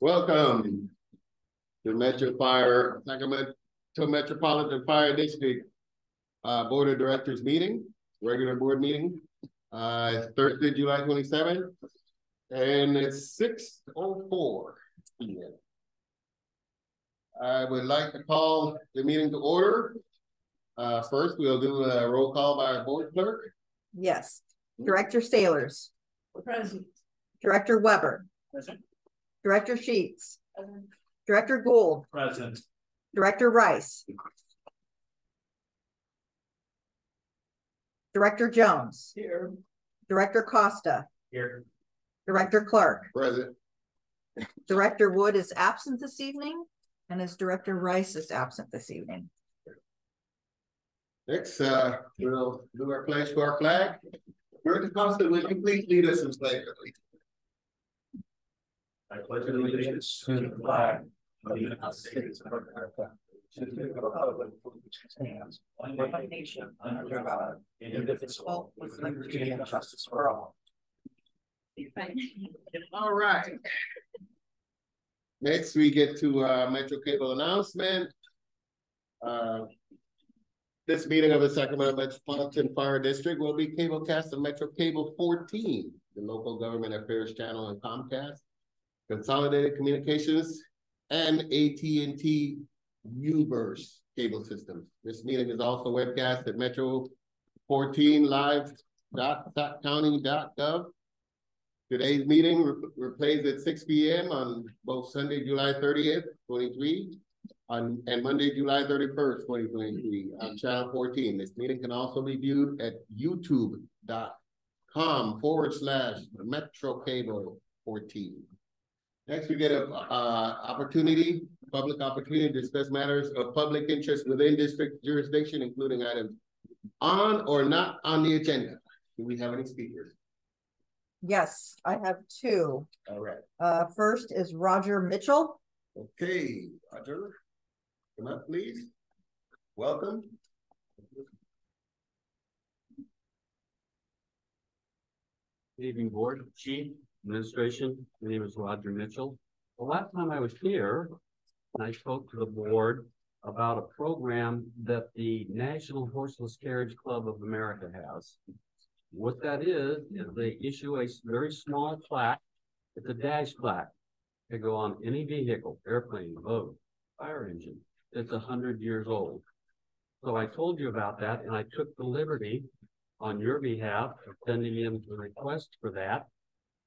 Welcome to Sacramento Metropolitan Fire District Board of Directors meeting, regular board meeting. It's Thursday, July 27th, and it's 6:04 p.m. I would like to call the meeting to order. First, we'll do a roll call by our board clerk. Yes. Director Sailors. Present. Director Weber. Present. Director Sheets. Present. Director Gould. Present. Director Rice. Director Jones. Here. Director Costa. Here. Director Clark. Present. Director Wood is absent this evening, and as Director Rice is absent this evening. Next, we'll do our pledge to our flag. Director Costa, will you please lead us in pledge? I pledge allegiance to the flag of the United States of America, to the republic for which it stands, one nation under God, indivisible, with liberty and justice for all. All right. Next, we get to Metro Cable announcement. This meeting of the Sacramento Metropolitan Fire District will be cablecast on Metro Cable 14, the local government affairs channel, and Comcast, Consolidated Communications, and AT&T Uverse cable systems. This meeting is also webcast at metro14live.county.gov. Today's meeting replays at 6 p.m. on both Sunday, July 30th, 2023, and Monday, July 31st, 2023 on Channel 14. This meeting can also be viewed at youtube.com/MetroCable14. Next, we get a public opportunity to discuss matters of public interest within district jurisdiction, including items on or not on the agenda. Do we have any speakers? Yes, I have two. All right. First is Roger Mitchell. Okay, Roger, come up, please. Welcome. Good evening, board, chief, administration. My name is Roger Mitchell. The last time I was here, I spoke to the board about a program that the National Horseless Carriage Club of America has. What that is they issue a very small plaque. It's a dash plaque. They go on any vehicle, airplane, boat, fire engine that's 100 years old. So I told you about that, and I took the liberty on your behalf of sending in the request for that.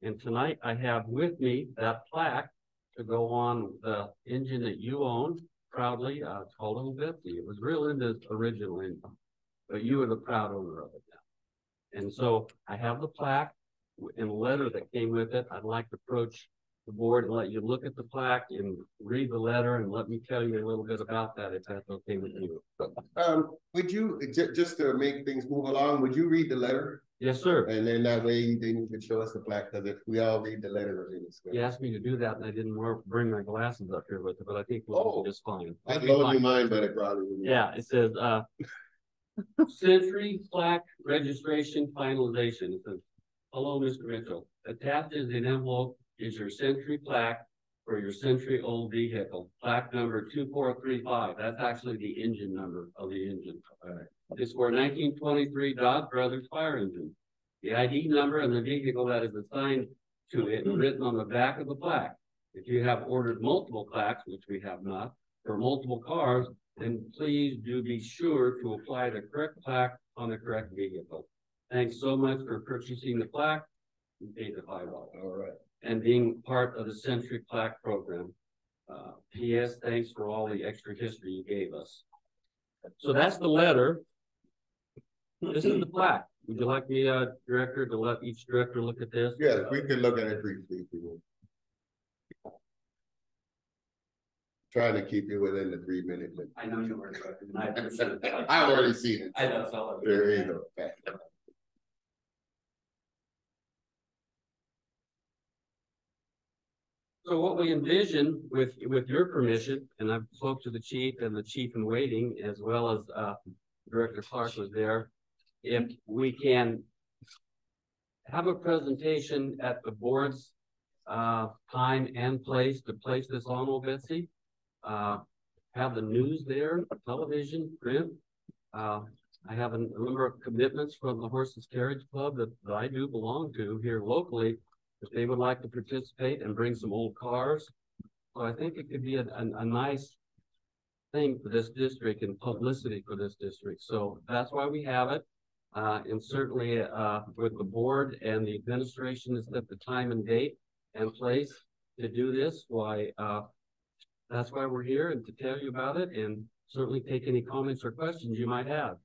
And tonight I have with me that plaque to go on the engine that you own proudly. It's called Old Betsy. It was real into the original engine, but you are the proud owner of it now. And so I have the plaque and a letter that came with it. I'd like to approach the board and let you look at the plaque and read the letter and let me tell you a little bit about that, if that's okay with you. Would you, just to make things move along, would you read the letter? Yes, sir. And then that way then you could show us the plaque, because if we all read the letter, it's good. You asked me to do that and I didn't bring my glasses up here with it, but I think we'll do just fine. I told you mine, but it probably wouldn't. Yeah, it says Century Plaque Registration Finalization. It says, hello, Mr. Mitchell. Attached in an envelope is your Century plaque for your Century old vehicle. Plaque number 2435. That's actually the engine number of the engine. It's for 1923 Dodge Brothers fire engine. The ID number and the vehicle that is assigned to it written on the back of the plaque. If you have ordered multiple plaques, which we have not, for multiple cars, then please do be sure to apply the correct plaque on the correct vehicle. Thanks so much for purchasing the plaque. You paid the $5. All right. And being part of the Century Plaque program. P.S. Thanks for all the extra history you gave us. So that's the letter. This is the plaque. Would you like me, Director, to let each director look at this? Yes, we can look at it briefly if you want. Trying to keep you within the 3-minute limit. I know you were. I've already seen it. I know. So there you go. So what we envision with your permission, and I've spoke to the chief and the chief in waiting, as well as Director Clark was there, if we can have a presentation at the board's time and place to place this on, Betsy. Have the news there, television, print. I have a number of commitments from the Horses Carriage Club that I do belong to here locally, if they would like to participate and bring some old cars. So I think it could be a nice thing for this district and publicity for this district. So that's why we have it. And certainly with the board and the administration has set the time and date and place to do this. That's why we're here, and to tell you about it, and certainly take any comments or questions you might have.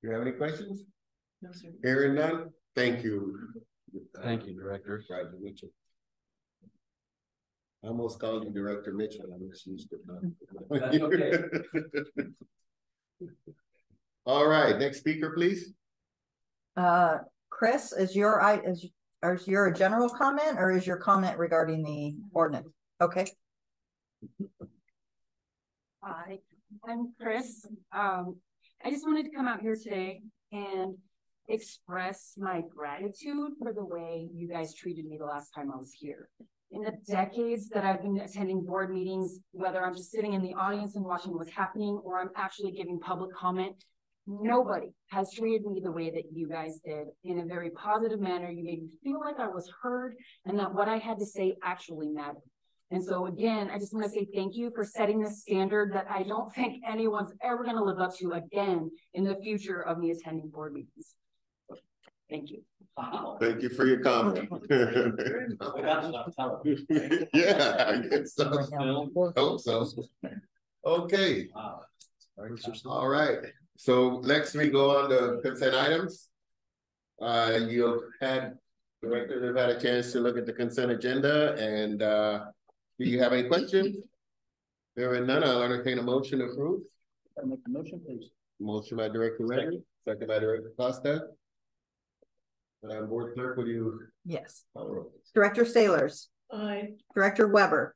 Do you have any questions? No, sir. Hearing none, thank you. Thank you, Director. Roger Mitchell. I almost called you Director Mitchell. I misused it. That's okay. All right, next speaker, please. Chris, is your a general comment, or is your comment regarding the ordinance? Okay. Hi, I'm Chris. I just wanted to come out here today and express my gratitude for the way you guys treated me the last time I was here. In the decades that I've been attending board meetings, whether I'm just sitting in the audience and watching what's happening, or I'm actually giving public comment, nobody has treated me the way that you guys did, in a very positive manner. You made me feel like I was heard and that what I had to say actually mattered. And so again, I just want to say thank you for setting this standard that I don't think anyone's ever going to live up to again in the future of me attending board meetings. So, thank you. Wow. Thank you for your comment. Yeah, I guess so. Hope so. Okay. Wow. All right, so next we go on to consent items. You've had, directors have had a chance to look at the consent agenda, and do you have any questions? There are none. I'll entertain a motion to approve. I'll make the motion, please. Motion by Director Reddy, second by Director Costa. Board Clerk, will you Yes. call the roll? Director Sailors. Aye. Director Weber.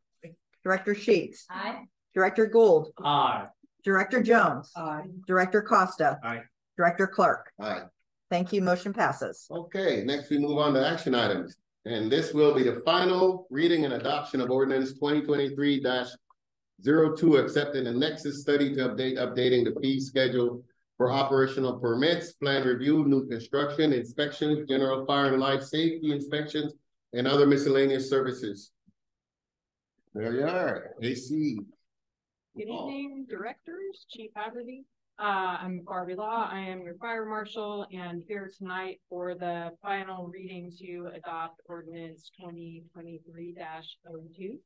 Director Sheets. Aye. Director Gould. Aye. Director Jones. Aye. Director Costa. Aye. Director Clark. Aye. Thank you. Motion passes. Okay, next we move on to action items. And this will be the final reading and adoption of ordinance 2023-02, accepting the Nexus study to updating the fee schedule for operational permits, plan review, new construction, inspections, general fire and life safety inspections, and other miscellaneous services. There you are, AC. Good evening, directors, Chief Haverty. I'm Barbie Law. I am your fire marshal and here tonight for the final reading to adopt ordinance 2023-02.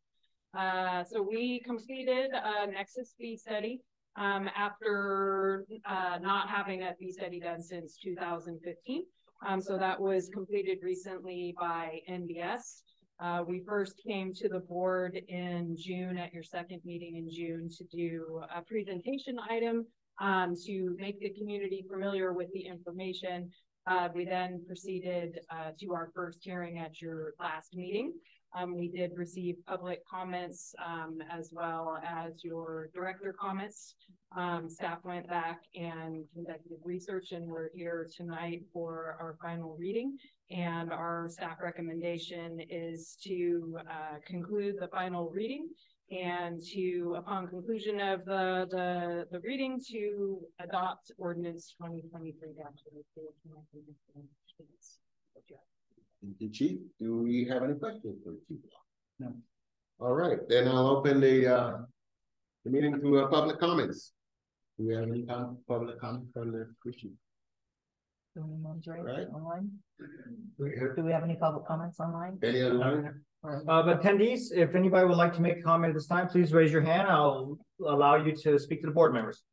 So we completed a Nexus fee study after not having that fee study done since 2015. So that was completed recently by NBS. We first came to the board in June at your second meeting in June to do a presentation item to make the community familiar with the information. We then proceeded to our first hearing at your last meeting. We did receive public comments as well as your director comments. Staff went back and conducted research, and we're here tonight for our final reading. And our staff recommendation is to conclude the final reading and to, upon conclusion of the reading, to adopt ordinance 2023-02. Thank you, Chief. Do we have any questions for the Chief? No. All right, then I'll open the meeting to public comments. Do we have any public comment from the Chief? Right. Online? Do we have any public comments online? Any other? Attendees, if anybody would like to make a comment at this time, please raise your hand. I'll allow you to speak to the board members.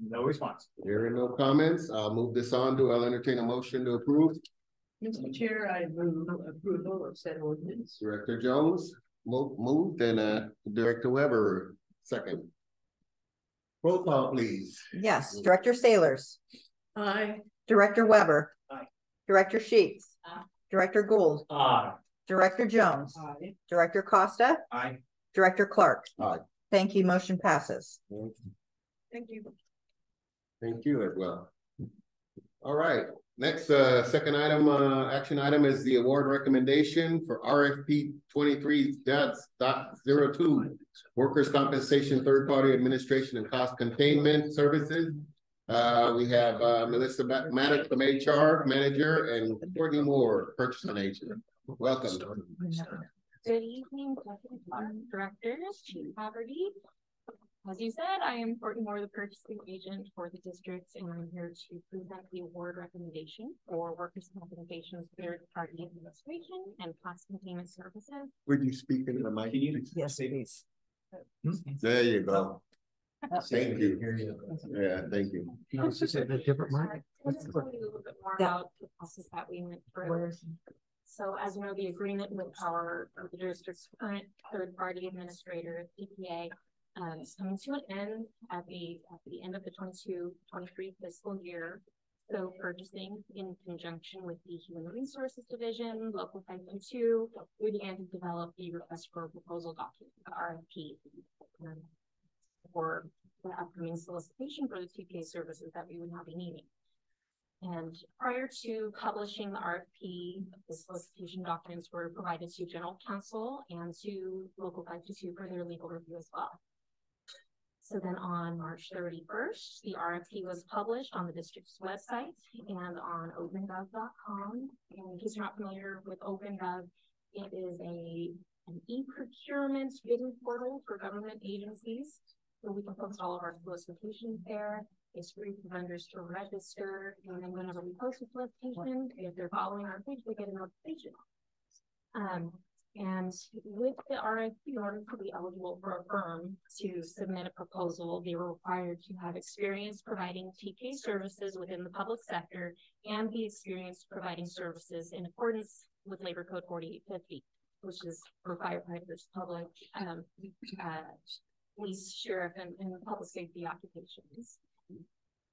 No response. There are no comments. I'll move this on I'll entertain a motion to approve. Mr. Chair, I move approval of said ordinance. Director Jones moved, and Director Weber second. Roll call, please. Yes. Director Sailors. Aye. Director Weber. Aye. Director Sheets. Aye. Director Gould. Aye. Director Jones. Aye. Director Costa. Aye. Director Clark. Aye. Thank you. Motion passes. Thank you. Thank you as well. All right, next, second item, action item is the award recommendation for RFP 23.02 Workers' Compensation Third Party Administration and Cost Containment Services. We have Melissa Maddox from HR Manager and Courtney Moore, Purchasing Agent. Welcome. Good evening, Directors, Chief Poverty. As you said, I am Courtney Moore, the purchasing agent for the district, and I'm here to present the award recommendation for workers' compensation third party administration and cost containment services. Would you speak into the mic? Yes, please. There you go. Thank you. Hear you. Yeah, thank you. Is this a different mic? Let's tell you a little bit more Yeah. about the process that we went through. So as you know, the agreement with the district's current third party administrator, TPA, is coming to an end at the end of the 22-23 fiscal year. So purchasing in conjunction with the Human Resources Division, Local 522, we began to develop the request for proposal document, the RFP, for the upcoming solicitation for the TPA services that we would now be needing. And prior to publishing the RFP, the solicitation documents were provided to General Counsel and to Local 522 for their legal review as well. So then on March 31st, the RFP was published on the district's website and on opengov.com. And in case you're not familiar with OpenGov, it is an e-procurement bidding portal for government agencies. So we can post all of our solicitations there. It's free for vendors to register. And then whenever we post a solicitation, if they're following our page, they get a notification. And with the RFP, in order to be eligible for a firm to submit a proposal, they were required to have experience providing TK services within the public sector and be experienced providing services in accordance with Labor Code 4850, which is for firefighters, public, police, sheriff, and public safety occupations.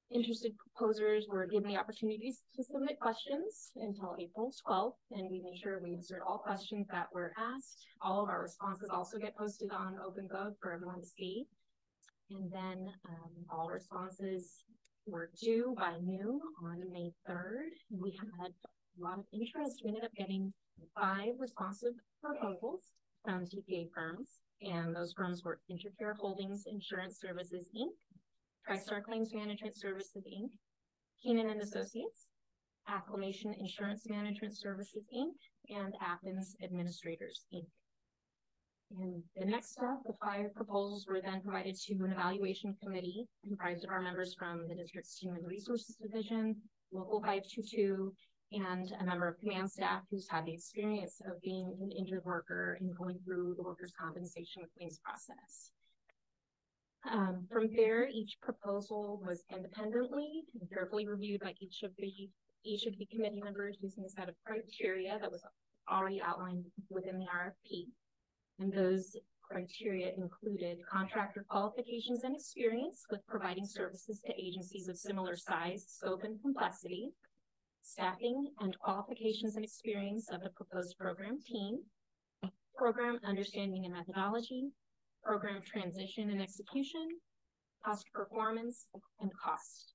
Interested proposers were given the opportunities to submit questions until April 12th, and we made sure we answered all questions that were asked. All of our responses also get posted on OpenGov for everyone to see. And then all responses were due by noon on May 3rd. We had a lot of interest. We ended up getting 5 responsive proposals from TPA firms, and those firms were Intercare Holdings Insurance Services, Inc., TriStar Claims Management Services, Inc., Keenan and Associates, Acclamation Insurance Management Services, Inc., and Athens Administrators, Inc. And the next step, the 5 proposals were then provided to an evaluation committee comprised of our members from the district's Human Resources Division, Local 522, and a member of command staff who's had the experience of being an injured worker and going through the workers' compensation claims process. From there, each proposal was independently and carefully reviewed by each of the committee members using a set of criteria that was already outlined within the RFP. And those criteria included contractor qualifications and experience with providing services to agencies of similar size, scope, and complexity, staffing and qualifications and experience of the proposed program team, program understanding and methodology, program transition and execution, cost performance, and cost.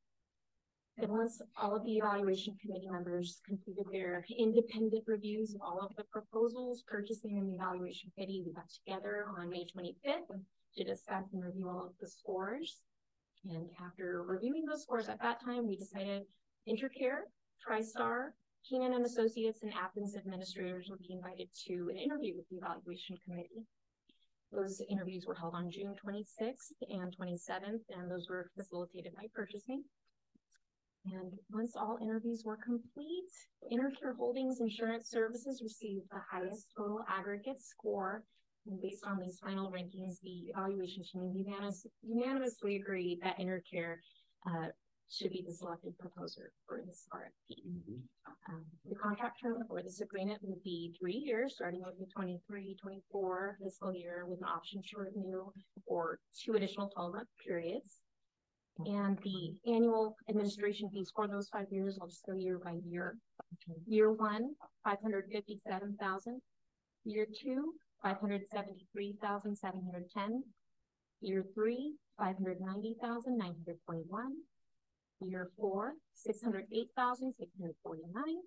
And once all of the evaluation committee members completed their independent reviews of all of the proposals, purchasing and the evaluation committee, we got together on May 25th to discuss and review all of the scores. And after reviewing those scores at that time, we decided Intercare, TriStar, Keenan and Associates, and Athens Administrators would be invited to an interview with the evaluation committee. Those interviews were held on June 26th and 27th, and those were facilitated by purchasing. And once all interviews were complete, Intercare Holdings Insurance Services received the highest total aggregate score. And based on these final rankings, the evaluation team unanimously agreed that Intercare should be the selected proposer for this RFP. The contract term for this agreement would be 3 years, starting with the 23-24 fiscal year, with an option to renew for 2 additional 12-month periods. And the annual administration fees for those 5 years, I'll just go year by year. Year 1, $557,000. Year 2, $573,710. Year 3, $590,921. Year 4, 608,649.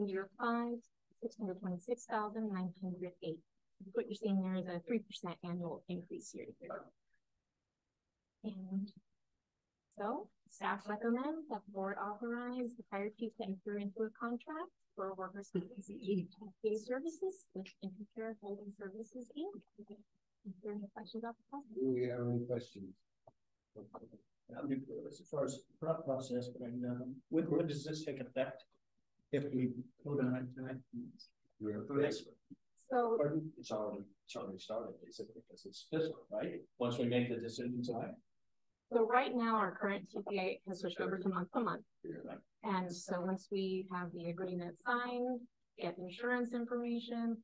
Year 5, 626,908. What you're seeing there is a 3% annual increase year to year. And so staff recommends that the board authorize the fire chief to enter into a contract for workers' compensation pay services with Intercare Holding Services Inc. Is there any questions about the process? Do we have any questions? As far as thought process, but when does this take effect? If we vote on it tonight? So It's already started, basically, because it's fiscal, right? Once we make the decision tonight. So right now, our current TPA has switched over to month to month. And so once we have the agreement signed, get insurance information,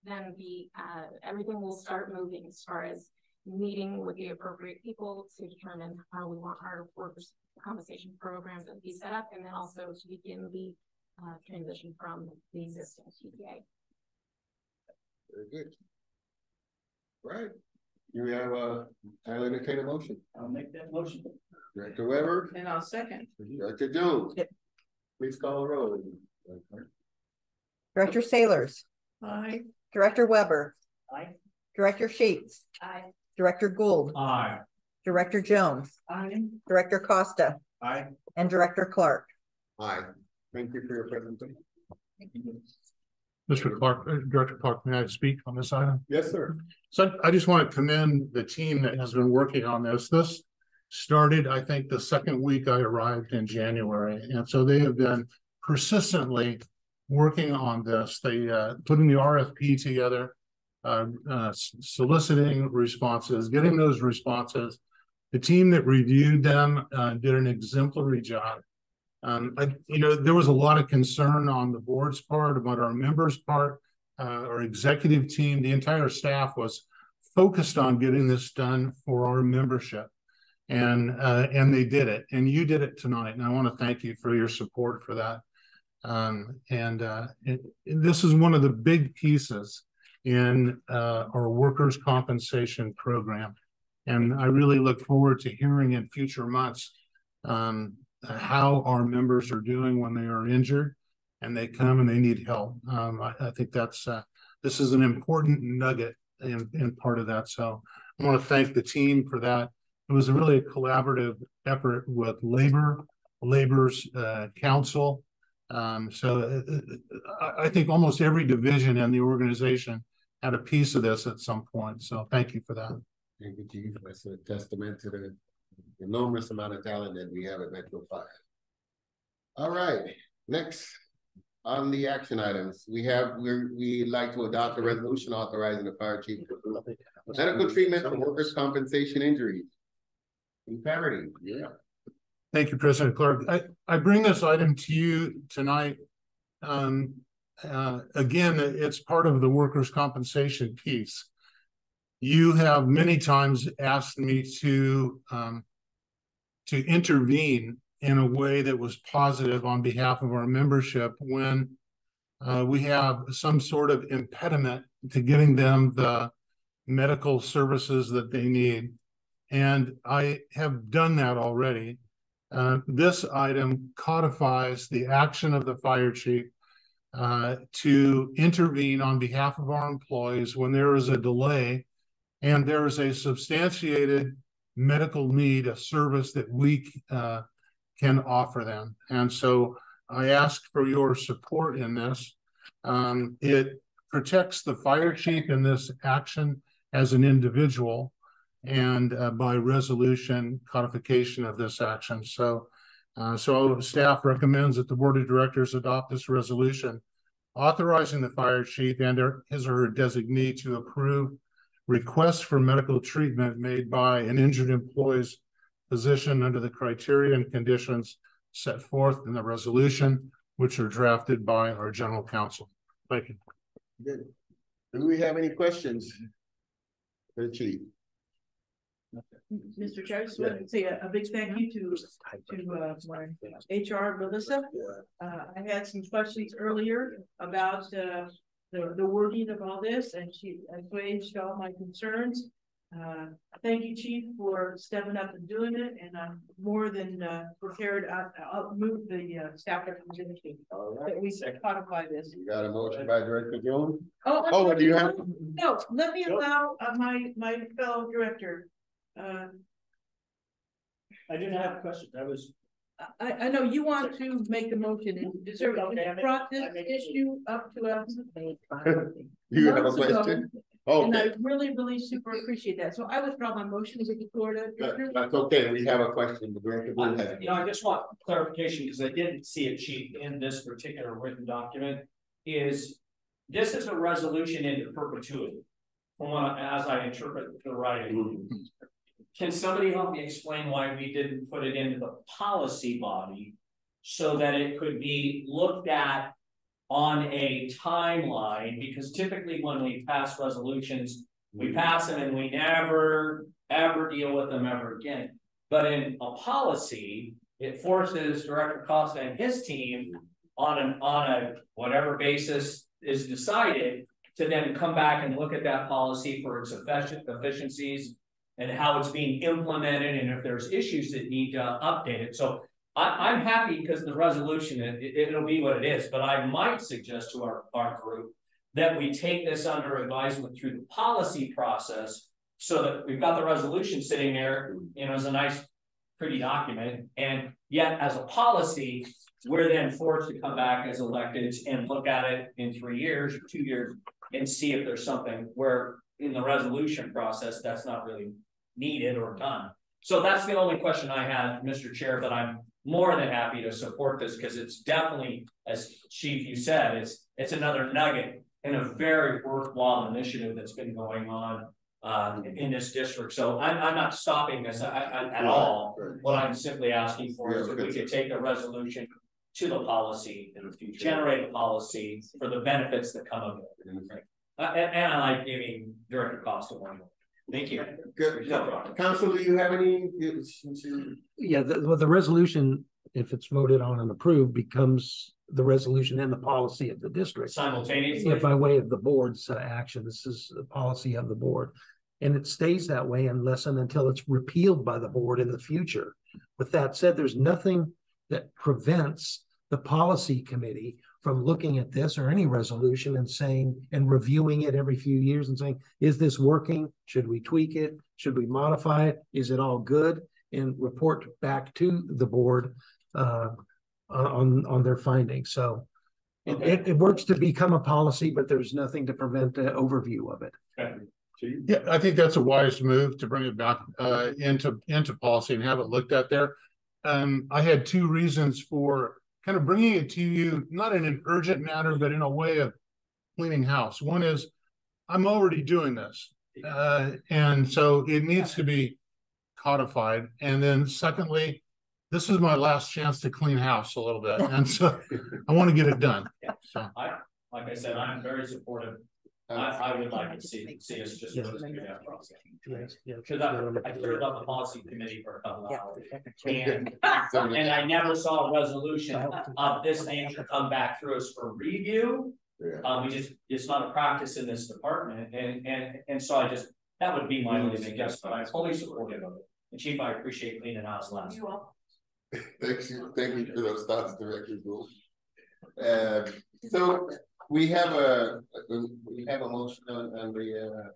then everything will start moving as far as meeting with the appropriate people to determine how we want our workers' compensation program to be set up, and then also to begin the transition from the existing TPA. Very good. Right. You have I'll entertain a motion. I'll make that motion. Director Weber, And I'll second. Director Jones. Yep. Please call the roll. Director Sailors. Aye. Director Weber. Aye. Director Sheets. Aye. Director Gould. Aye. Director Jones. Aye. Director Costa. Aye. And Director Clark. Aye. Thank you for your presentation. Mr. Clark, Director Clark, may I speak on this item? Yes, sir. So I just want to commend the team that has been working on this. This started, I think, the second week I arrived in January. And so they have been persistently working on this. They putting the RFP together, soliciting responses, getting those responses. The team that reviewed them did an exemplary job. There was a lot of concern on the board's part, about our members' part, our executive team. The entire staff was focused on getting this done for our membership, and they did it. And you did it tonight, and I want to thank you for your support for that. This is one of the big pieces in our workers' compensation program, and I really look forward to hearing in future months how our members are doing when they are injured and they come and they need help. I think that's this is an important nugget in part of that. So I want to thank the team for that. It was really a collaborative effort with Labor's Council. So I think almost every division in the organization had a piece of this at some point. So thank you for that. Thank you, Chief. That's a testament to the enormous amount of talent that we have at Metro Fire. All right, next on the action items, we'd like to adopt a resolution authorizing the fire chief to medical treatment for workers' compensation injuries. Parity, yeah. Thank you, President Clark. I bring this item to you tonight. Again, it's part of the workers' compensation piece. You have many times asked me to intervene in a way that was positive on behalf of our membership when we have some sort of impediment to getting them the medical services that they need. And I have done that already. This item codifies the action of the fire chief to intervene on behalf of our employees when there is a delay and there is a substantiated medical need, a service that we can offer them. And so I ask for your support in this. It protects the fire chief in this action as an individual and by resolution codification of this action. So staff recommends that the board of directors adopt this resolution authorizing the fire chief and his or her designee to approve requests for medical treatment made by an injured employee's physician under the criteria and conditions set forth in the resolution, which are drafted by our general counsel. Thank you. Good. Do we have any questions for the chief? Mr. Chair, I just want to say a big thank you to my HR, Melissa. I had some questions earlier about the wording of all this, and she assuaged all my concerns. Thank you, Chief, for stepping up and doing it, and I'm more than prepared. I'll move the staff recommendation that we codify this. You got a motion by Director Jones? Oh, Do you have? no, let me allow my fellow director. I didn't have a question. I know you want to make the motion and deserve it. Brought this issue up to us. You have a months ago, question? And I Okay, really super appreciate that. So I withdraw my motion to the Florida. that's okay. We have a question. Director Boone has it. I just want clarification, because I didn't see it, Chief, in this particular written document, this is a resolution into perpetuity, from what, as I interpret the writing. Can somebody help me explain why we didn't put it into the policy body so that it could be looked at on a timeline? Because typically when we pass resolutions, we pass them and we never ever deal with them ever again. But in a policy, it forces Director Costa and his team on a whatever basis is decided to then come back and look at that policy for its efficiencies and how it's being implemented, and if there's issues that need to update it. So I'm happy because the resolution, it'll be what it is, but I might suggest to our group that we take this under advisement through the policy process, so that we've got the resolution sitting there, as a nice, pretty document, and yet as a policy, we're then forced to come back as electeds and look at it in 3 years or 2 years and see if there's something where in the resolution process that's not really needed or done. So that's the only question I had, Mr. Chair, but I'm more than happy to support this because it's definitely, as Chief, you said, it's another nugget in a very worthwhile initiative that's been going on in this district. So I'm not stopping this at all. What I'm simply asking for is if we could take a resolution to the policy, generate a policy for the benefits that come of it. And I like giving Director Costa one. Thank you. Good. Council, do you have any? Yeah, the resolution, if it's voted on and approved, becomes the resolution and the policy of the district. Simultaneously? Yeah, by way of the board's action. This is the policy of the board. And it stays that way unless and until it's repealed by the board in the future. With that said, there's nothing that prevents the policy committee from looking at this or any resolution and saying and reviewing it every few years and saying, is this working? Should we tweak it? Should we modify it? Is it all good? And report back to the board on their findings. So it works to become a policy, but there's nothing to prevent the overview of it. Okay. Yeah, I think that's a wise move to bring it back into policy and have it looked at there. I had two reasons for kind of bringing it to you, not in an urgent manner, but in a way of cleaning house. One is I'm already doing this. And so it needs to be codified. And then secondly, this is my last chance to clean house a little bit. And so I want to get it done. So. Like I said, I'm very supportive. I would like to see us just go through that process. Because I served on the policy committee for a couple of hours. And I never saw a resolution of this nature come back through us for review. It's not a practice in this department. And so that would be my only suggestion, but I'm fully supportive of it. And Chief, I appreciate cleaning house last week. Thank you for those thoughts, Director Gould. So we have a motion on the.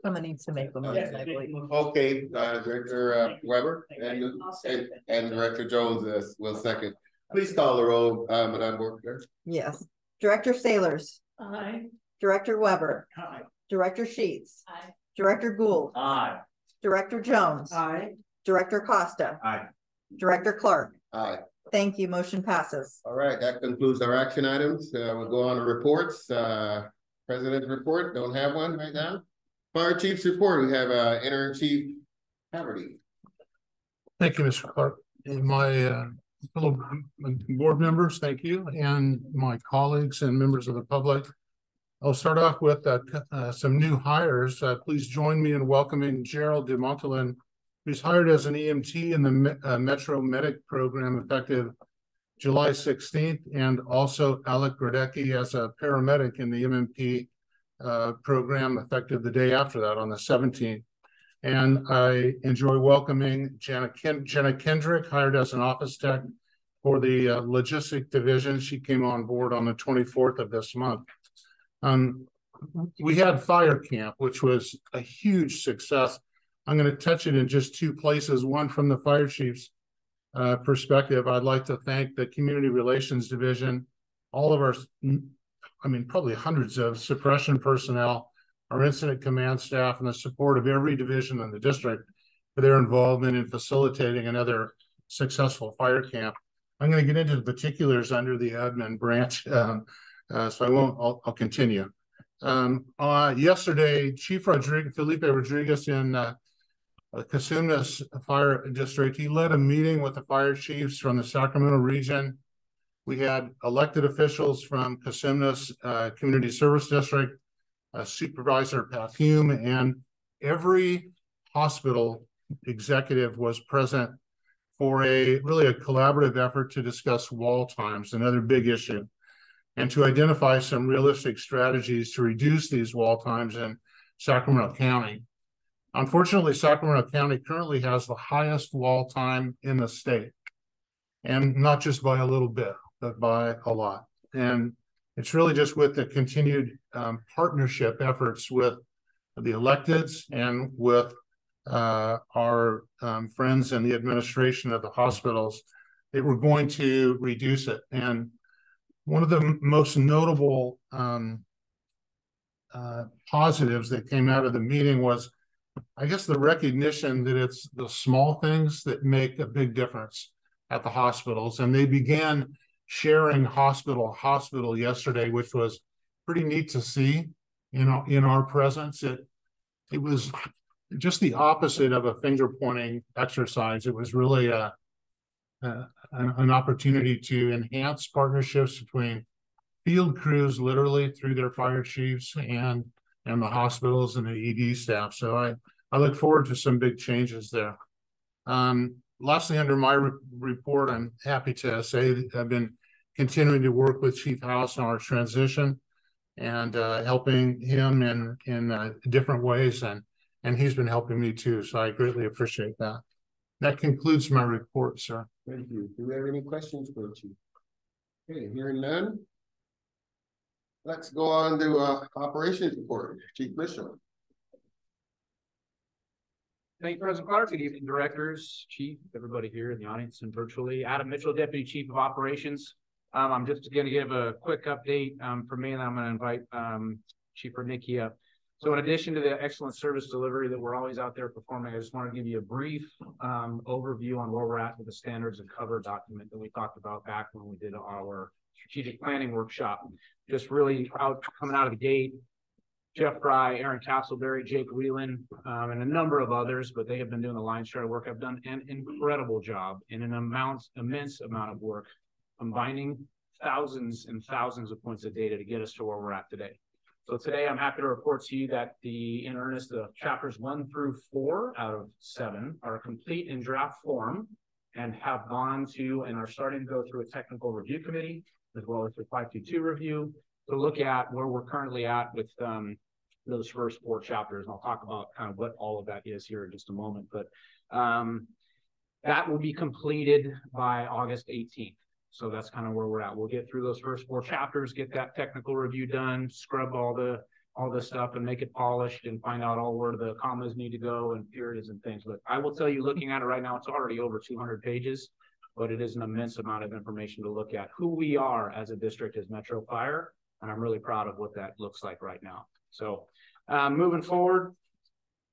Someone needs to make the motion, I believe. Okay, Director Weber and Director Jones will second. Please call the roll, Madam Board Clerk. Yes. Director Sailors. Aye. Director Weber. Aye. Director Sheets. Aye. Director Gould. Aye. Director Jones. Aye. Director Costa. Aye. Director Clark. Aye. Thank you. Motion passes. All right, that concludes our action items. We'll go on to reports. President's report, don't have one right now. Fire Chief's report, we have Interim Chief Haverty. Thank you, Mr. Clark. And my fellow board members, thank you. And my colleagues and members of the public. I'll start off with some new hires. Please join me in welcoming Gerald DeMontalin, who's hired as an EMT in the Metro Medic program effective July 16th, and also Alec Grodecki as a paramedic in the MMP program effective the day after that on the 17th. And I enjoy welcoming Jenna Kendrick, hired as an office tech for the logistic division. She came on board on the 24th of this month. We had fire camp, which was a huge success. I'm going to touch it in just two places. One, from the fire chief's perspective, I'd like to thank the community relations division, all of our, probably hundreds of suppression personnel, our incident command staff, and the support of every division in the district for their involvement in facilitating another successful fire camp. I'm going to get into the particulars under the admin branch, so I won't. I'll continue. Yesterday, Chief Felipe Rodriguez in Cosumnes Fire District, he led a meeting with the fire chiefs from the Sacramento region. We had elected officials from Cosumnes Community Service District, Supervisor Pat Hume, and every hospital executive was present for really a collaborative effort to discuss wall times, another big issue, and to identify some realistic strategies to reduce these wall times in Sacramento County. Unfortunately, Sacramento County currently has the highest wall time in the state, and not just by a little bit, but by a lot. And it's really just with the continued partnership efforts with the electeds and with our friends in the administration of the hospitals that we're going to reduce it. And one of the most notable positives that came out of the meeting was, I guess, the recognition that it's the small things that make a big difference at the hospitals. And they began sharing hospital yesterday, which was pretty neat to see, in our presence. It was just the opposite of a finger pointing exercise. It was really an opportunity to enhance partnerships between field crews, literally through their fire chiefs, and the hospitals and the ED staff. So I look forward to some big changes there. Lastly, under my report, I'm happy to say that I've been continuing to work with Chief House on our transition and helping him in different ways, and he's been helping me too. So I greatly appreciate that. That concludes my report, sir. Thank you. Do we have any questions for the chief? Okay, hearing none. Let's go on to operations report. Chief Mitchell. Thank you, President Clark. Good evening, directors, chief, everybody here in the audience and virtually. Adam Mitchell, Deputy Chief of Operations. I'm just going to give a quick update for me, and I'm going to invite Chief Rudnicki up. So in addition to the excellent service delivery that we're always out there performing, I just want to give you a brief overview on where we're at with the standards and cover document that we talked about back when we did our strategic planning workshop. Just really coming out of the gate, Jeff Fry, Aaron Castleberry, Jake Whelan, and a number of others, but they have been doing the lion's share of work. I've done an incredible job in an immense amount of work, combining thousands and thousands of points of data to get us to where we're at today. So today I'm happy to report to you that in earnest, the chapters 1 through 4 out of 7 are complete in draft form and have gone to and are starting to go through a technical review committee, as well as the 522 review, to look at where we're currently at with those first 4 chapters. And I'll talk about kind of what all of that is here in just a moment. But that will be completed by August 18th. So that's kind of where we're at. We'll get through those first 4 chapters, get that technical review done, scrub all the stuff and make it polished and find out all where the commas need to go and periods and things. But I will tell you, looking at it right now, it's already over 200 pages, but it is an immense amount of information to look at who we are as a district, as Metro Fire. And I'm really proud of what that looks like right now. So moving forward,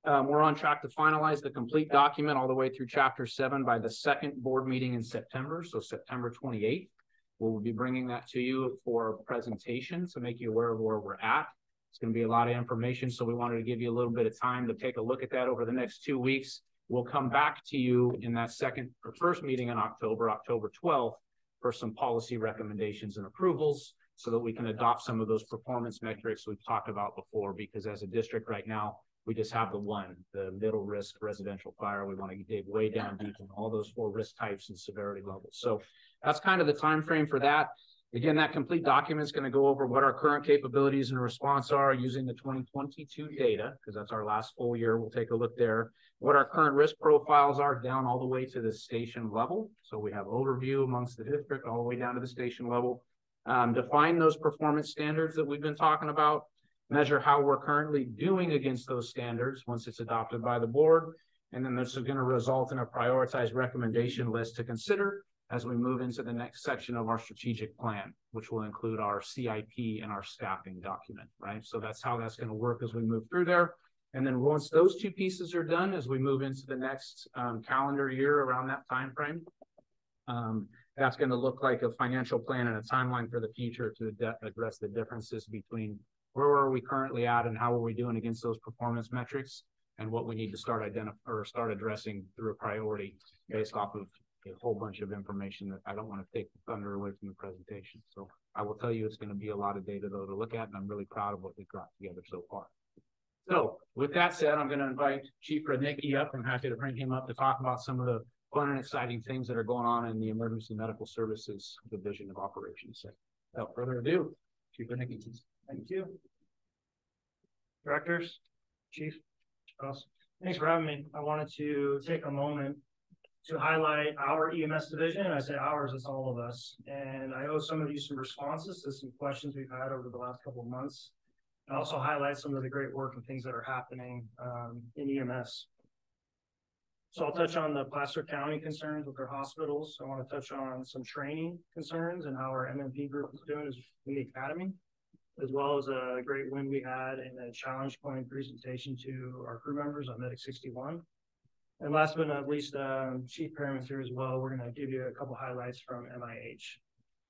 we're on track to finalize the complete document all the way through chapter 7 by the second board meeting in September. So September 28th, we'll be bringing that to you for a presentation to make you aware of where we're at. It's going to be a lot of information. So we wanted to give you a little bit of time to take a look at that over the next 2 weeks. We'll come back to you in that first meeting in October 12th, for some policy recommendations and approvals, so that we can adopt some of those performance metrics we've talked about before, because as a district right now, we just have the middle risk residential fire. We want to dig way down deep in all those 4 risk types and severity levels. So that's kind of the time frame for that. Again, that complete document is going to go over what our current capabilities and response are using the 2022 data, because that's our last full year. We'll take a look there. What our current risk profiles are down all the way to the station level. So we have overview amongst the district all the way down to the station level. Define those performance standards that we've been talking about, measure how we're currently doing against those standards once it's adopted by the board. And then this is going to result in a prioritized recommendation list to consider as we move into the next section of our strategic plan, which will include our CIP and our staffing document, right? So that's how that's going to work as we move through there. And then once those two pieces are done, as we move into the next calendar year around that time frame, that's going to look like a financial plan and a timeline for the future to address the differences between where are we currently at and how are we doing against those performance metrics and what we need to start addressing through a priority based off of a whole bunch of information that I don't want to take the thunder away from the presentation. So I will tell you it's going to be a lot of data though to look at, and I'm really proud of what we've got together so far. So with that said, I'm going to invite Chief Rudnicki up. I'm happy to bring him up to talk about some of the fun and exciting things that are going on in the Emergency Medical Services Division of Operations. So without further ado, Chief Rudnicki. Thank you. Directors, Chief, thanks for having me. I wanted to take a moment to highlight our EMS division. I say ours, it's all of us. And I owe some of you some responses to some questions we've had over the last couple of months. And also highlight some of the great work and things that are happening in EMS. So I'll touch on the Placer County concerns with their hospitals. I want to touch on some training concerns and how our MMP group is doing in the academy, as well as a great win we had in a challenge point presentation to our crew members on Medic 61. And last but not least, Chief Perriman's here as well. We're going to give you a couple highlights from MIH.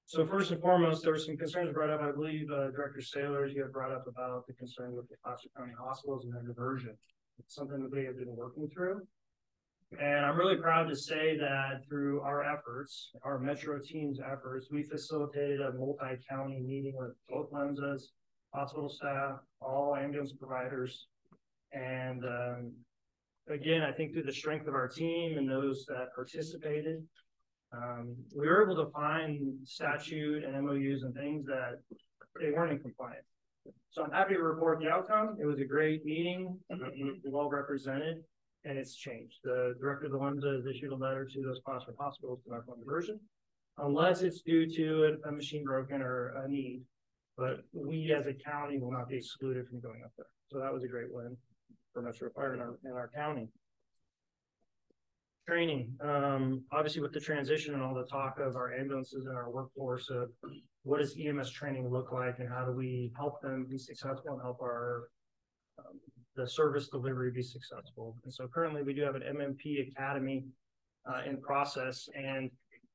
So first and foremost, there were some concerns brought up. I believe Director Sailors, you had brought up about the concern with the Placer County hospitals and their diversion. It's something that we have been working through. And I'm really proud to say that through our efforts, our Metro team's efforts, we facilitated a multi-county meeting with both LEMSAs, hospital staff, all ambulance providers. And again, I think through the strength of our team and those that participated, we were able to find statute and MOUs and things that they weren't in compliance. So I'm happy to report the outcome. It was a great meeting, well represented, and it's changed. The director of the LEMSA has issued a letter to those Placer hospitals to not fund diversion, unless it's due to a machine broken or a need. But we as a county will not be excluded from going up there. So that was a great win for Metro Fire in our county. Training, obviously with the transition and all the talk of our ambulances and our workforce, what does EMS training look like and how do we help them be successful and help our the service delivery be successful? And so currently we do have an MMP Academy in process, and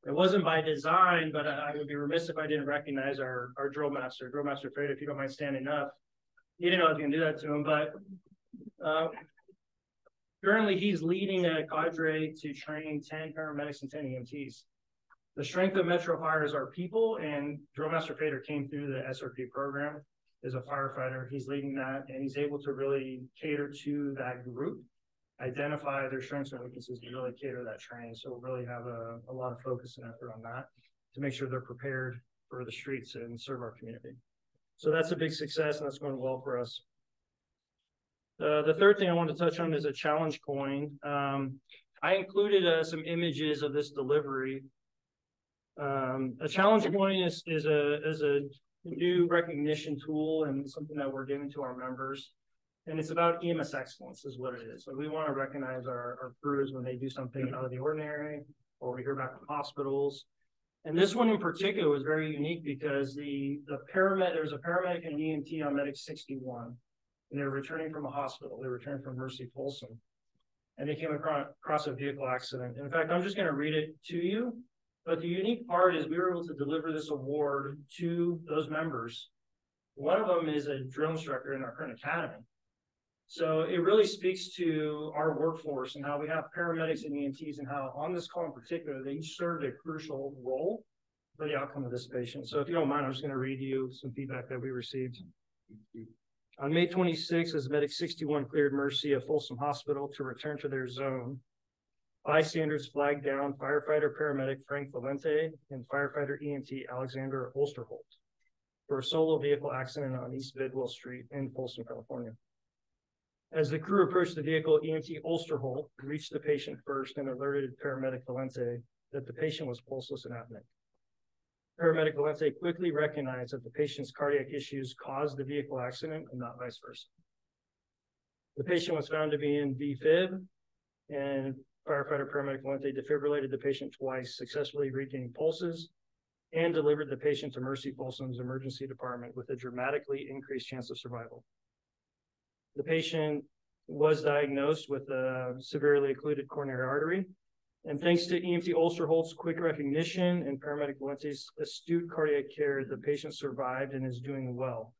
it wasn't by design, but I would be remiss if I didn't recognize our drill master, Fred, if you don't mind standing up. He didn't know I was going to do that to him, but currently he's leading a cadre to train 10 paramedics and 10 EMTs. The strength of Metro Fire is our people, and Drill Master Fader came through the SRP program as a firefighter. He's leading that, and he's able to really cater to that group, identify their strengths and weaknesses, and really cater that training. So we'll really have a lot of focus and effort on that to make sure they're prepared for the streets and serve our community. So that's a big success, and that's going well for us. The third thing I want to touch on is a challenge coin. I included some images of this delivery. A challenge coin is a new recognition tool and something that we're giving to our members. And it's about EMS excellence is what it is. So we want to recognize our crews when they do something out of the ordinary, or we hear back from hospitals. And this one in particular was very unique because there was a paramedic and EMT on Medic 61. And they were returning from a hospital. They were returning from Mercy Folsom. And they came across a vehicle accident. In fact, I'm just going to read it to you. But the unique part is we were able to deliver this award to those members. One of them is a drill instructor in our current academy. So it really speaks to our workforce and how we have paramedics and EMTs and how on this call in particular, they each served a crucial role for the outcome of this patient. So if you don't mind, I'm just going to read you some feedback that we received. On May 26th, as Medic 61 cleared Mercy of Folsom Hospital to return to their zone, Bystanders flagged down firefighter paramedic Frank Valente and firefighter EMT Alexander Osterholt for a solo vehicle accident on East Bidwell Street in Folsom, California. As the crew approached the vehicle, EMT Osterholt reached the patient first and alerted paramedic Valente that the patient was pulseless and apneic. Paramedic Valente quickly recognized that the patient's cardiac issues caused the vehicle accident and not vice versa. The patient was found to be in VFib, and firefighter paramedic Valente defibrillated the patient twice, successfully regaining pulses, and delivered the patient to Mercy Folsom's emergency department with a dramatically increased chance of survival. The patient was diagnosed with a severely occluded coronary artery, and thanks to EMT Osterholt's quick recognition and paramedic Valente's astute cardiac care, the patient survived and is doing well.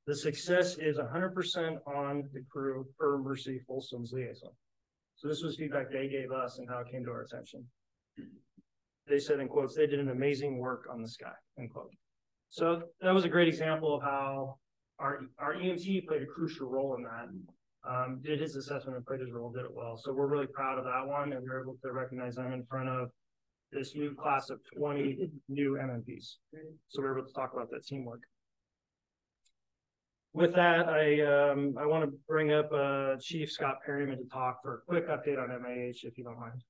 The success is 100% on the crew per Mercy Folsom's liaison. So this was feedback they gave us and how it came to our attention. They said in quotes, they did an amazing work on this guy, end quote. So that was a great example of how our EMT played a crucial role in that. Did his assessment and played his role, did it well. So we're really proud of that one, and we're able to recognize them in front of this new class of 20 new MMPs. So we're able to talk about that teamwork. With that, I want to bring up Chief Scott Perryman to talk for a quick update on MAH, if you don't mind.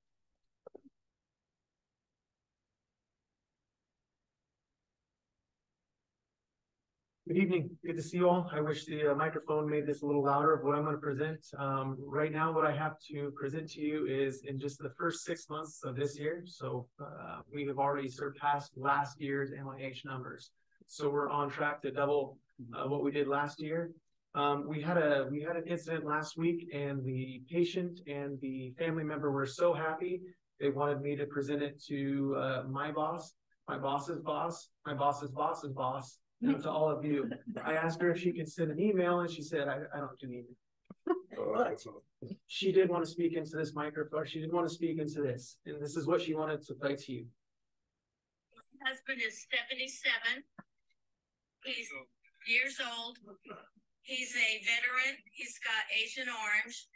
Good evening. Good to see you all. I wish the microphone made this a little louder of what I'm going to present. Right now, what I have to present to you is in just the first 6 months of this year. So we have already surpassed last year's MIH numbers. So we're on track to double what we did last year. We had an incident last week, and the patient and the family member were so happy they wanted me to present it to my boss, my boss's boss, my boss's boss's boss, and to all of you. I asked her if she could send an email, and she said, I don't do email. But she did want to speak into this microphone. She did want to speak into this, and this is what she wanted to play to you. My husband is 77. He's years old. He's a veteran. He's got Agent Orange,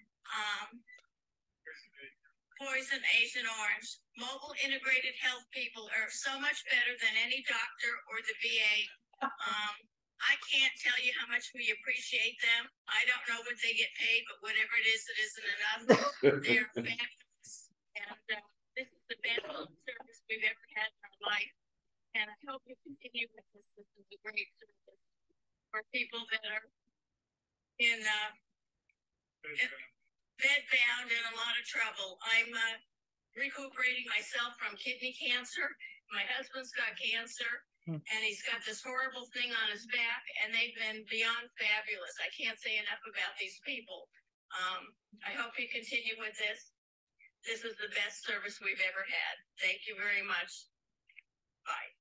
poison Agent Orange. Mobile integrated health people are so much better than any doctor or the VA. I can't tell you how much we appreciate them. I don't know what they get paid, but whatever it isn't enough. They're fabulous. And this is the best service we've ever had in our life. And I hope you continue with this. This is a great service for people that are in bed-bound and a lot of trouble. I'm recuperating myself from kidney cancer. My husband's got cancer, and he's got this horrible thing on his back, and they've been beyond fabulous. I can't say enough about these people. I hope you continue with this. This is the best service we've ever had. Thank you very much. Bye.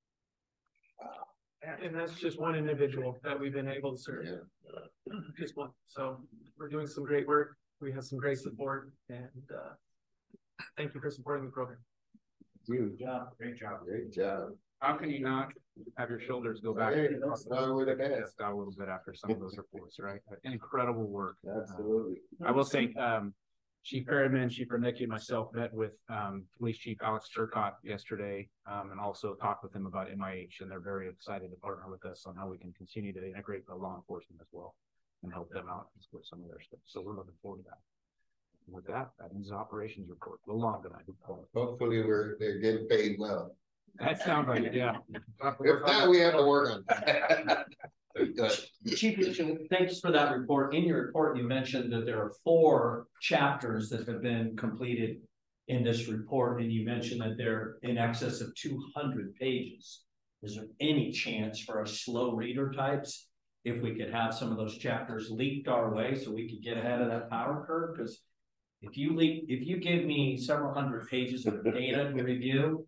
And that's just one individual that we've been able to serve. Just one. So we're doing some great work. We have some great support, and thank you for supporting the program. Good job. Great job. Great job. How can you not have your shoulders go back? Hey, that's not where the a little bit after some of those reports, right? Incredible work. Absolutely. I will say, Chief Perryman, Chief Rudnicki, and myself met with Police Chief Alex Turcotte yesterday, and also talked with him about MIH, and they're very excited to partner with us on how we can continue to integrate the law enforcement as well and help them out with some of their stuff. So we're looking forward to that. And with that, that ends the operations report. A little long tonight. Hopefully they're getting paid well. That sounds like it, yeah. If not, we have to work on that. Chief, thanks for that report. In your report, you mentioned that there are 4 chapters that have been completed in this report, and you mentioned that they're in excess of 200 pages. Is there any chance for us slow reader types, if we could have some of those chapters leaked our way so we could get ahead of that power curve? Because if you give me several hundred pages of data to review,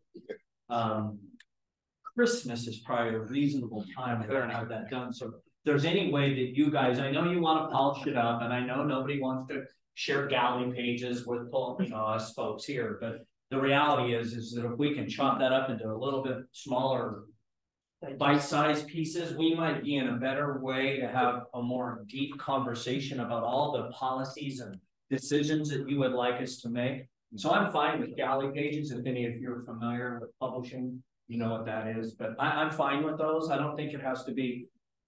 Christmas is probably a reasonable time to have that done. So if there's any way that you guys, I know you want to polish it up, and I know nobody wants to share galley pages with us folks here, but the reality is that if we can chop that up into a little bit smaller bite-sized pieces, we might be in a better way to have a more deep conversation about all the policies and decisions that you would like us to make. So I'm fine with galley pages, if any of you are familiar with publishing, you know what that is, but I'm fine with those. I don't think it has to be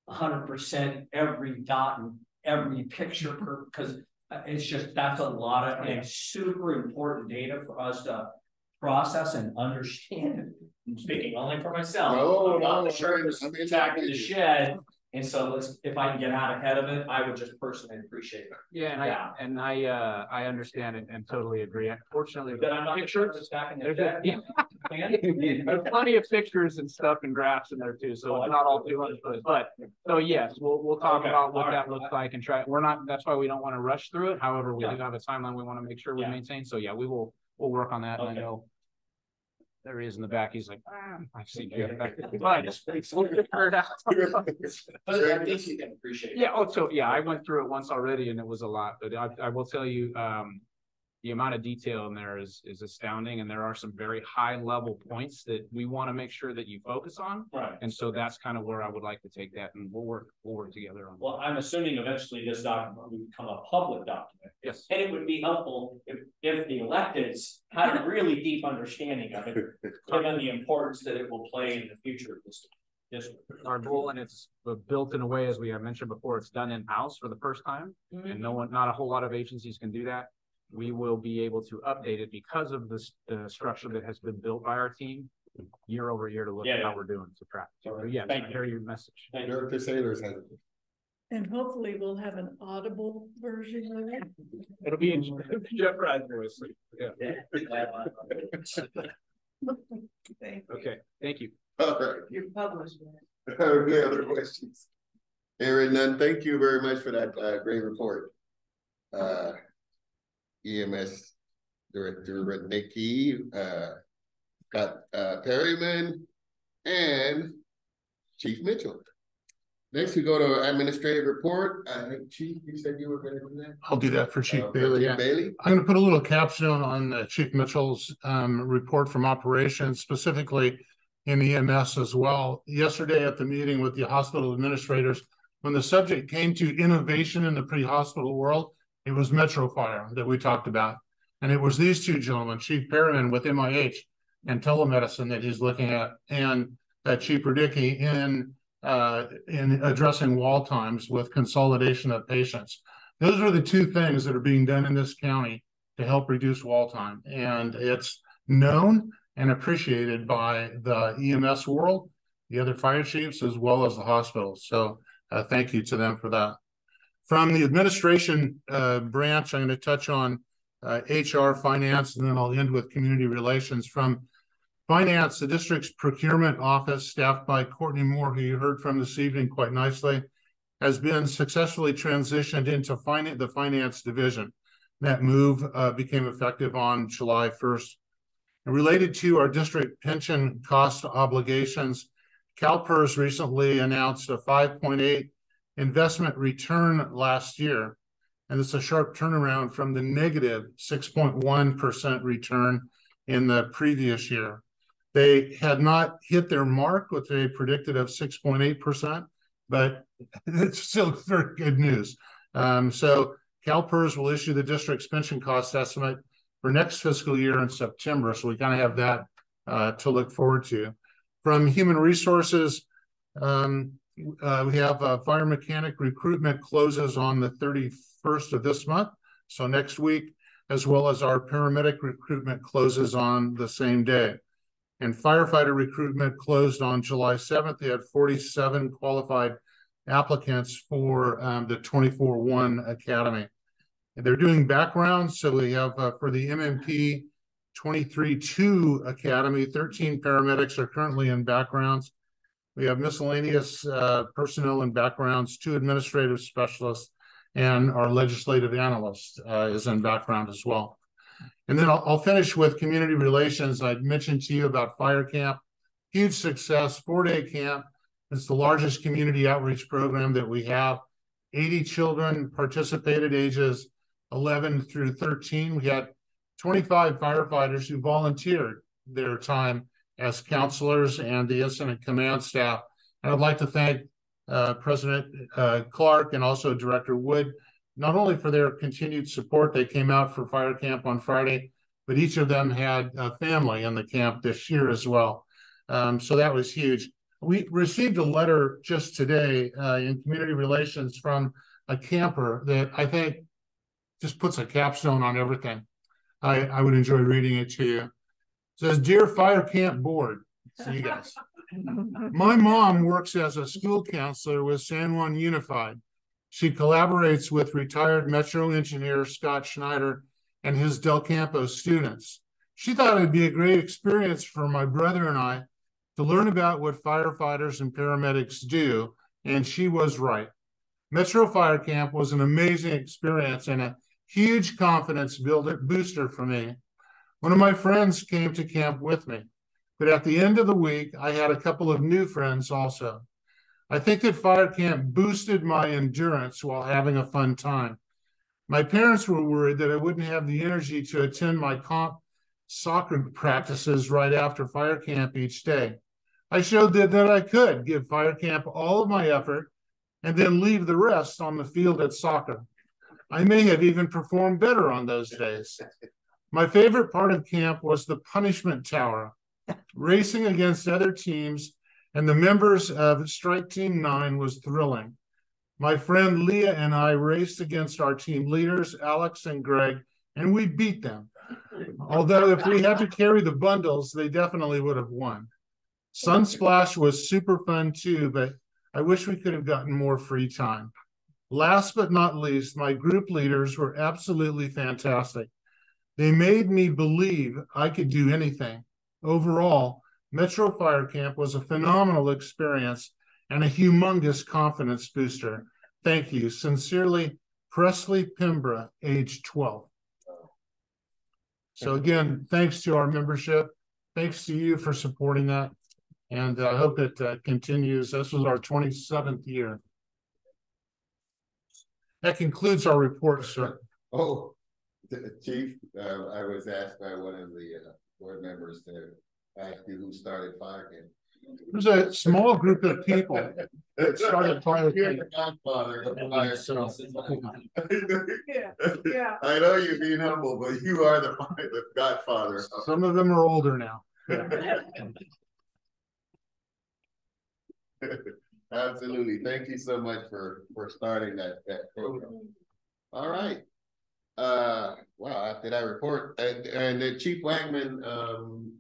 100% every dot and every picture because it's just, that's a lot of, and super important data for us to process and understand. I'm speaking only for myself. No, I'm not no, the sharpest I'm tack in the shed. And so if I can get out ahead of it, I would just personally appreciate it. Yeah, and I understand it and totally agree. Unfortunately, But I'm not pictures, back in the there's shed. there's plenty of pictures and stuff and graphs in there too, so it's not all 200 foot, but so yes, we'll talk Okay, about what all that right. looks like and try. We're not, that's why we don't want to rush through it. However, we Yeah. do have a timeline we want to make sure we Yeah. maintain. So yeah, we'll work on that. And I Okay. know there he is in the back. He's like, I've seen you. But we'll figure it out. But I think you can appreciate it. Yeah. Oh, so yeah, I went through it once already and it was a lot, but I will tell you, the amount of detail in there is astounding. And there are some very high level points that we want to make sure that you focus on. Right. And so that's kind of where I would like to take that and we'll work together on. Well, I'm assuming eventually this document will become a public document. Yes. And it would be helpful if the electeds had a really deep understanding of it, given the importance that it will play in the future of this district. Our goal, and it's built in a way, as we have mentioned before, it's done in-house for the first time. And not a whole lot of agencies can do that. We will be able to update it because of the structure that has been built by our team year over year to look at how we're doing to track. So yeah, Thank I hear your message. Director Sailors has it. And hopefully we'll have an audible version of it. It'll be in Jeff Ryan's voice. Yeah. Okay, thank you. All right. You're published. Any other questions? Hearing none, thank you very much for that great report. EMS Director Nikki, Scott Perryman, and Chief Mitchell. Next, we go to administrative report. I think Chief, you said you were going to do that? I'll do that for Chief Bailey. Chief Yeah. Bailey? I'm going to put a little caption on Chief Mitchell's report from operations, specifically in EMS as well. Yesterday at the meeting with the hospital administrators, when the subject came to innovation in the pre-hospital world, it was Metro Fire that we talked about. And it was these two gentlemen, Chief Perryman with MIH and telemedicine that he's looking at, and Chief Radicki in addressing wall times with consolidation of patients. Those are the two things that are being done in this county to help reduce wall time. And it's known and appreciated by the EMS world, the other fire chiefs, as well as the hospitals. So thank you to them for that. From the administration branch, I'm going to touch on HR, finance, and then I'll end with community relations. From finance, the district's procurement office, staffed by Courtney Moore, who you heard from this evening quite nicely, has been successfully transitioned into the finance division. That move became effective on July 1st. And related to our district pension cost obligations, CalPERS recently announced a 5.8 investment return last year, and it's a sharp turnaround from the negative 6.1% return in the previous year. They had not hit their mark, which they predicted of 6.8%, but it's still very good news. So CalPERS will issue the district's pension cost estimate for next fiscal year in September, so we kind of have that to look forward to. From human resources, we have fire mechanic recruitment closes on the 31st of this month, so next week, as well as our paramedic recruitment closes on the same day. And firefighter recruitment closed on July 7th. They had 47 qualified applicants for the 24-1 Academy. And they're doing backgrounds, so we have for the MMP 23-2 Academy, 13 paramedics are currently in backgrounds. We have miscellaneous personnel in backgrounds, 2 administrative specialists, and our legislative analyst is in background as well. And then I'll finish with community relations. I'd mentioned to you about Fire Camp, huge success, 4-day camp. It's the largest community outreach program that we have. 80 children participated, ages 11 through 13. We had 25 firefighters who volunteered their time as counselors and the incident command staff. And I'd like to thank President Clark and also Director Wood, not only for their continued support. They came out for Fire Camp on Friday, but each of them had a family in the camp this year as well. So that was huge. We received a letter just today in community relations from a camper that I think just puts a capstone on everything. I would enjoy reading it to you. It says, "Dear Fire Camp Board," see you guys. "My mom works as a school counselor with San Juan Unified. She collaborates with retired Metro engineer Scott Schneider and his Del Campo students. She thought it'd be a great experience for my brother and I to learn about what firefighters and paramedics do, and she was right. Metro Fire Camp was an amazing experience and a huge confidence booster for me. One of my friends came to camp with me, but at the end of the week, I had a couple of new friends also. I think that fire camp boosted my endurance while having a fun time. My parents were worried that I wouldn't have the energy to attend my comp soccer practices right after fire camp each day. I showed that I could give fire camp all of my effort and then leave the rest on the field at soccer. I may have even performed better on those days. My favorite part of camp was the punishment tower, racing against other teams, and the members of Strike Team 9 was thrilling. My friend Leah and I raced against our team leaders, Alex and Greg, and we beat them. Although if we had to carry the bundles, they definitely would have won. Sunsplash was super fun too, but I wish we could have gotten more free time. Last but not least, my group leaders were absolutely fantastic. They made me believe I could do anything. Overall, Metro Fire Camp was a phenomenal experience and a humongous confidence booster. Thank you. Sincerely, Presley Pimbra, age 12. So again, thanks to our membership. Thanks to you for supporting that. And I hope it continues. This was our 27th year. That concludes our report, sir. Oh, Chief, I was asked by one of the board members to ask you who started fire camp. There's a small group of people that started fire camp. You're the godfather of fire. So, Yeah. I know you're being humble, but you are the godfather. Some of them are older now. Absolutely. Thank you so much for starting that program. All right. Wow, after that report, and the Chief Wagman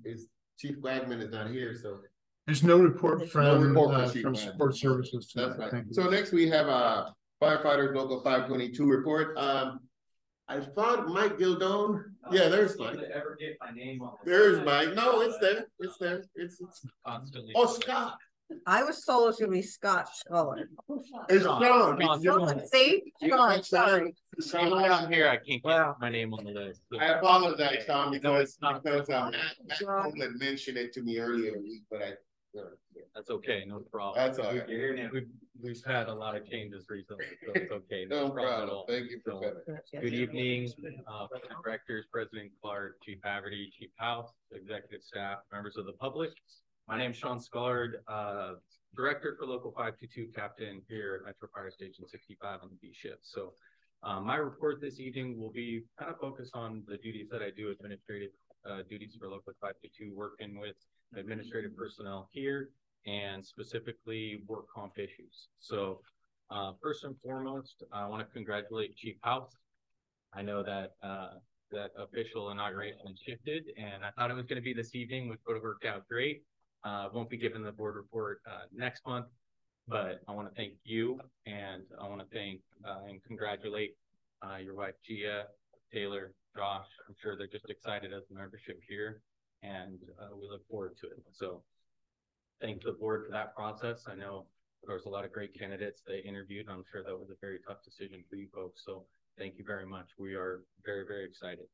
is not here, so there's no report from from support services. That's right. So next we have a firefighters local 522 report. I thought Mike Gildone. Yeah, there's Mike. Ever get my name on There's Mike. No, it's there. It's there. It's constantly. Oh, Scott. I was told it was gonna be Scott Scholar. It's Sean. See? Sean, sorry. I'm here, I can't get my name on the list. I apologize, Tom, because Matt Coleman mentioned it to me earlier in the week, but That's okay, no problem. That's all right. We've had a lot of changes recently, so it's okay. No problem at problem. all. Thank you for coming. Good evening, directors, President Clark, Chief Haverty, Chief House, executive staff, members of the public. My name is Sean Scullard, Director for Local 522 Captain here at Metro Fire Station 65 on the B shift. So my report this evening will be kind of focused on the duties that I do, administrative duties for Local 522, working with administrative personnel here and specifically work comp issues. So first and foremost, I want to congratulate Chief House. I know that that official inauguration shifted, and I thought it was going to be this evening, which would have worked out great. Won't be given the board report next month, but I want to thank you, and I want to thank and congratulate your wife Gia, Taylor, Josh. I'm sure they're just excited as a membership here, and we look forward to it. So thank the board for that process. I know there was a lot of great candidates they interviewed. I'm sure that was a very tough decision for you folks. So thank you very much. We are very, very excited.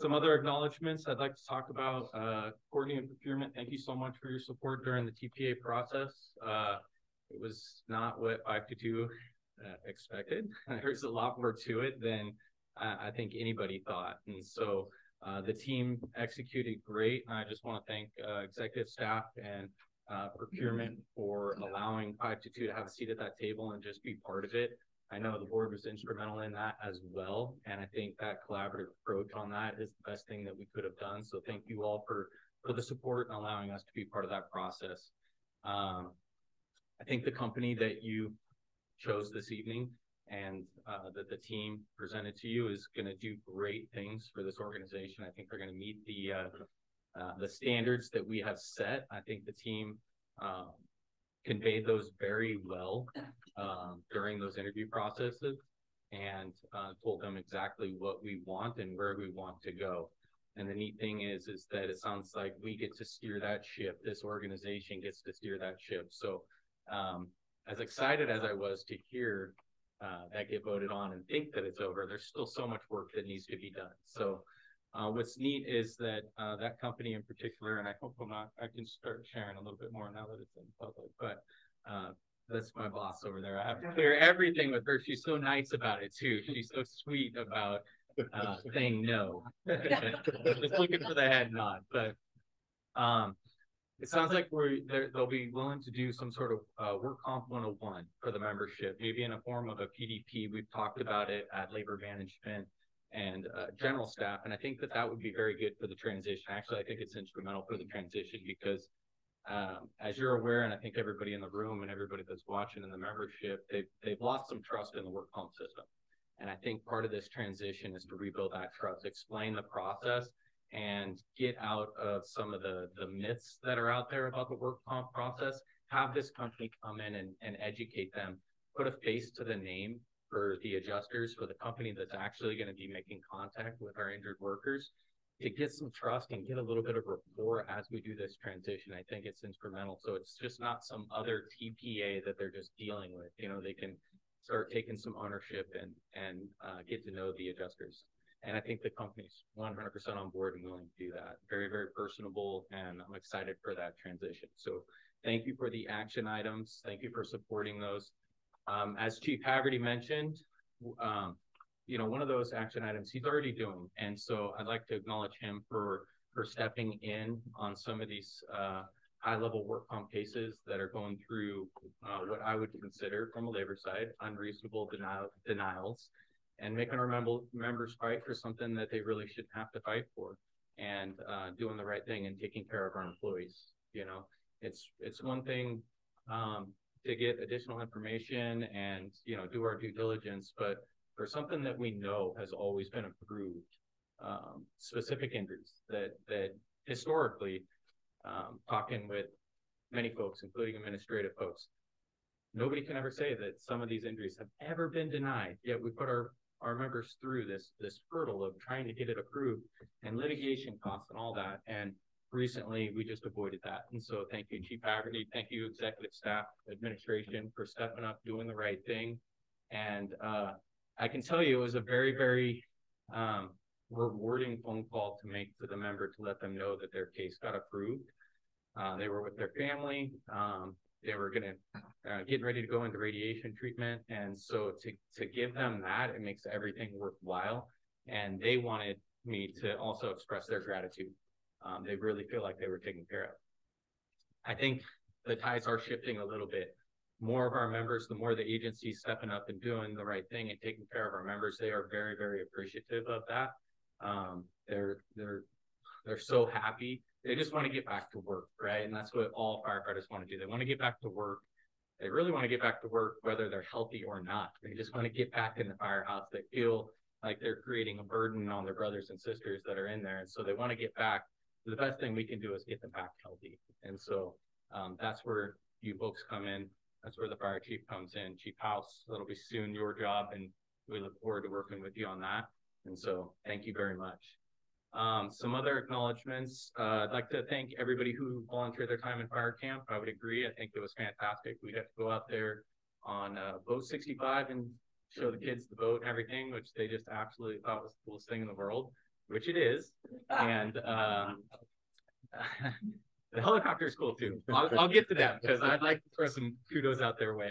Some other acknowledgements I'd like to talk about. Courtney and procurement, thank you so much for your support during the TPA process. It was not what 522 expected. There's a lot more to it than I think anybody thought. And so the team executed great. I just want to thank executive staff and procurement for allowing 522 to have a seat at that table and just be part of it. I know the board was instrumental in that as well, and I think that collaborative approach on that is the best thing that we could have done. So thank you all for the support and allowing us to be part of that process. I think the company that you chose this evening and that the team presented to you is going to do great things for this organization. I think they're going to meet the standards that we have set. I think the team conveyed those very well during those interview processes, and told them exactly what we want and where we want to go. And the neat thing is that it sounds like we get to steer that ship. This organization gets to steer that ship. So as excited as I was to hear that get voted on and think that it's over, there's still so much work that needs to be done. So what's neat is that that company in particular, and I hope I can start sharing a little bit more now that it's in public, but that's my boss over there. I have to clear everything with her. She's so nice about it too. She's so sweet about saying no. Just looking for the head nod. But it sounds like they'll be willing to do some sort of work comp 101 for the membership, maybe in a form of a PDP. We've talked about it at labor management and general staff, and I think that would be very good for the transition. Actually, I think it's instrumental for the transition because as you're aware, and I think everybody in the room and everybody that's watching in the membership, they've lost some trust in the work comp system. And I think part of this transition is to rebuild that trust, explain the process, and get out of some of the myths that are out there about the work comp process. Have this company come in and educate them, put a face to the name for the adjusters, for the company that's actually going to be making contact with our injured workers, to get some trust and get a little bit of rapport as we do this transition. I think it's instrumental. So it's just not some other TPA that they're just dealing with. You know, they can start taking some ownership and get to know the adjusters. And I think the company's 100% on board and willing to do that. Very, very personable, and I'm excited for that transition. So thank you for the action items. Thank you for supporting those. As Chief Haverty mentioned, you know, one of those action items he's already doing. And so I'd like to acknowledge him for stepping in on some of these high-level work comp cases that are going through what I would consider, from a labor side, unreasonable denials, and making our members fight for something that they really shouldn't have to fight for, and doing the right thing and taking care of our employees. You know, it's one thing to get additional information and, you know, do our due diligence, but for something that we know has always been approved, specific injuries that historically, talking with many folks, including administrative folks, nobody can ever say that some of these injuries have ever been denied, yet we put our members through this hurdle of trying to get it approved and litigation costs and all that. And recently we just avoided that. And so thank you, Chief Hagerty. Thank you, executive staff, administration, for stepping up, doing the right thing. And I can tell you it was a very, very rewarding phone call to make to the member to let them know that their case got approved. They were with their family. They were getting ready to go into radiation treatment. And so to give them that, it makes everything worthwhile. And they wanted me to also express their gratitude. They really feel like they were taken care of. I think the tides are shifting a little bit. More of our members, the more the agency's stepping up and doing the right thing and taking care of our members, they are very, very appreciative of that. They're so happy. They just want to get back to work, right? And that's what all firefighters want to do. They want to get back to work. They really want to get back to work, whether they're healthy or not. They just want to get back in the firehouse. They feel like they're creating a burden on their brothers and sisters that are in there. And so they want to get back. The best thing we can do is get them back healthy. And so that's where you folks come in. That's where the fire chief comes in. Chief House, that'll be soon your job, and we look forward to working with you on that. And so thank you very much. Some other acknowledgements. I'd like to thank everybody who volunteered their time in fire camp. I would agree. I think it was fantastic. We got to go out there on boat 65 and show the kids the boat and everything, which they just absolutely thought was the coolest thing in the world, which it is. And the helicopter is cool too. I'll get to that because I'd like to throw some kudos out their way.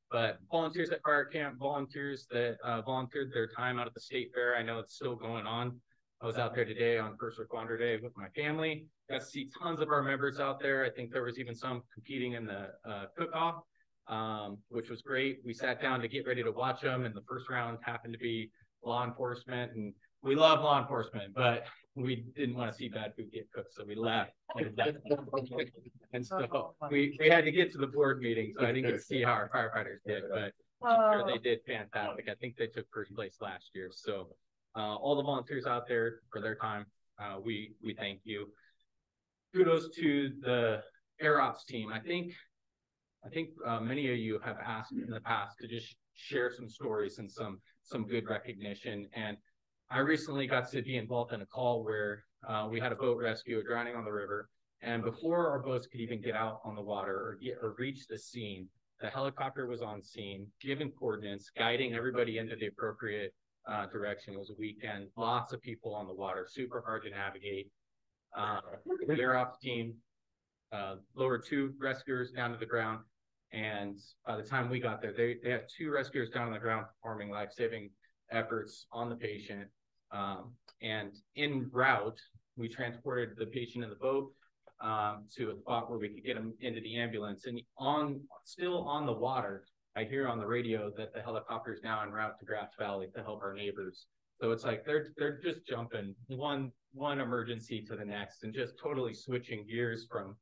But volunteers at fire camp, volunteers that volunteered their time out at the state fair. I know it's still going on. I was out there today on First Responder Day with my family. Got to see tons of our members out there. I think there was even some competing in the cook-off. which was great. We sat down to get ready to watch them, and the first round happened to be law enforcement, and we love law enforcement, but we didn't want to see bad food get cooked, so we left. And so we had to get to the board meeting, so I didn't get to see how our firefighters did, but I'm sure they did fantastic. I think they took first place last year. So all the volunteers out there for their time, we thank you. Kudos to the Air Ops team. I think many of you have asked in the past to just share some stories and some good recognition. And I recently got to be involved in a call where we had a boat rescue drowning on the river. And before our boats could even get out on the water or reach the scene, the helicopter was on scene, giving coordinates, guiding everybody into the appropriate direction. It was a weekend, lots of people on the water, super hard to navigate. The Air Ops team lowered 2 rescuers down to the ground. And by the time we got there, they had 2 rescuers down on the ground performing life-saving efforts on the patient. And en route, we transported the patient in the boat to a spot where we could get them into the ambulance. And still on the water, I hear on the radio that the helicopter is now en route to Grass Valley to help our neighbors. So it's like they're just jumping one emergency to the next and just totally switching gears from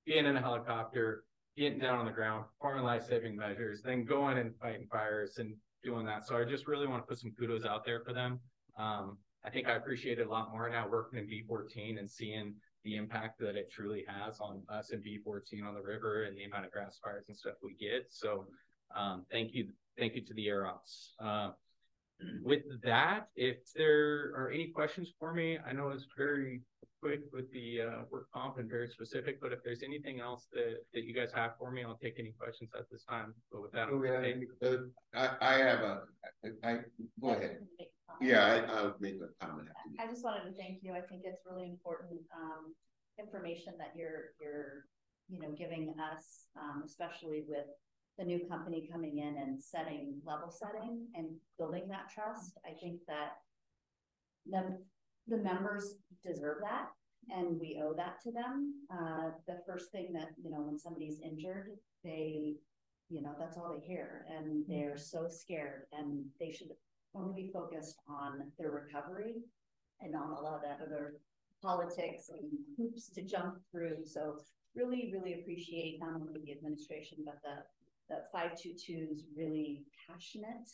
being in a helicopter, getting down on the ground, performing life-saving measures, then going and fighting fires and doing that. So I just really want to put some kudos out there for them. I think I appreciate it a lot more now working in B14 and seeing the impact that it truly has on us in B14 on the river and the amount of grass fires and stuff we get. So thank you to the Air Ops. With that, if there are any questions for me, I know it's very quick with the work comp and very specific, but if there's anything else that you guys have for me, I'll take any questions at this time. But with that, go ahead. Yeah, I'll make a comment. I just wanted to thank you. I think it's really important information that you're giving us, especially with the new company coming in and level setting and building that trust. I think that the members deserve that, and we owe that to them. The first thing that, when somebody's injured, that's all they hear, and they're so scared, and they should only be focused on their recovery and not a lot of that other politics and hoops to jump through. So really, really appreciate not only the administration, but the 522's really passionate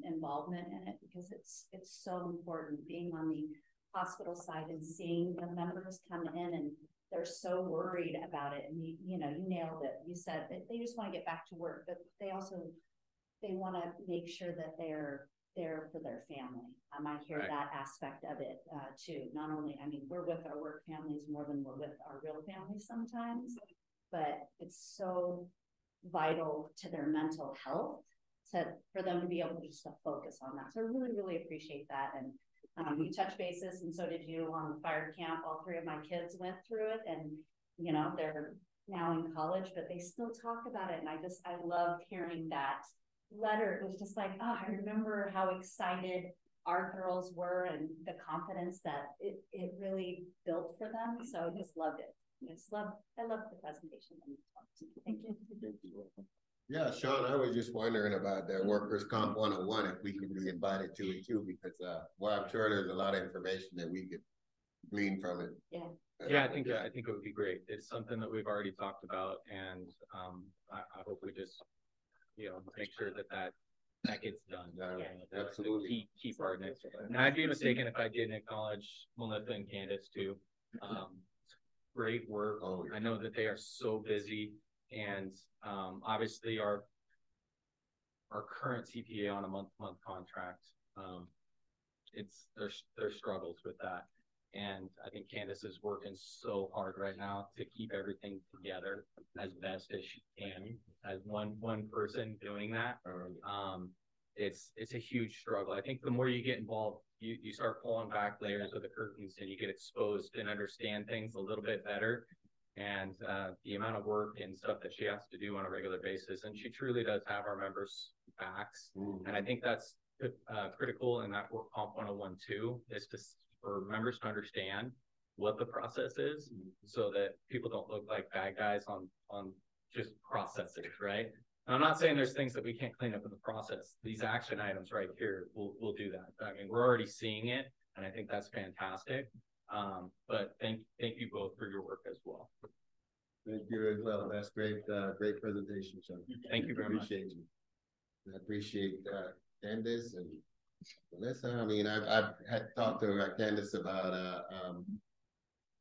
involvement in it, because it's so important being on the hospital side and seeing the members come in and they're so worried about it. And you nailed it. You said that they just want to get back to work, but they want to make sure that they're there for their family. I hear that aspect of it too. Not only, we're with our work families more than we're with our real families sometimes, but it's so vital to their mental health for them to be able to just focus on that. So I really, really appreciate that. And we touched bases, and so did you on the fire camp. All 3 of my kids went through it, and they're now in college, but they still talk about it. And I loved hearing that letter. It was just like, I remember how excited our girls were and the confidence that it really built for them. So I just loved it. I love the presentation. Thank you. Yeah, Sean, I was just wondering about that Workers' Comp 101, if we can be invited to it too, because I'm sure there's a lot of information that we could glean from it. Yeah, I think it would be great. It's something that we've already talked about, and I hope we just make sure that gets done. Absolutely. Key partners. And I'd be mistaken if I didn't acknowledge Melissa and Candace too. Great work. I know that they are so busy, and obviously our current CPA on a month-to-month contract, there's struggles with that. And I think Candace is working so hard right now to keep everything together as best as she can, as one person doing that. It's a huge struggle. I think the more you get involved, you start pulling back layers of the curtains, and you get exposed and understand things a little bit better. And the amount of work and stuff that she has to do on a regular basis, and she truly does have our members' backs. And I think that's critical in that work comp 101 too, is for members to understand what the process is, so that people don't look like bad guys on just processes, right? I'm not saying there's things that we can't clean up in the process. These action items right here will do that. I mean, we're already seeing it, and I think that's fantastic. But thank you both for your work as well. Thank you as well. That's great, great presentation, Sean. Thank you very much. Appreciate you. I appreciate Candace and Melissa. I mean, I've had talked to Candace about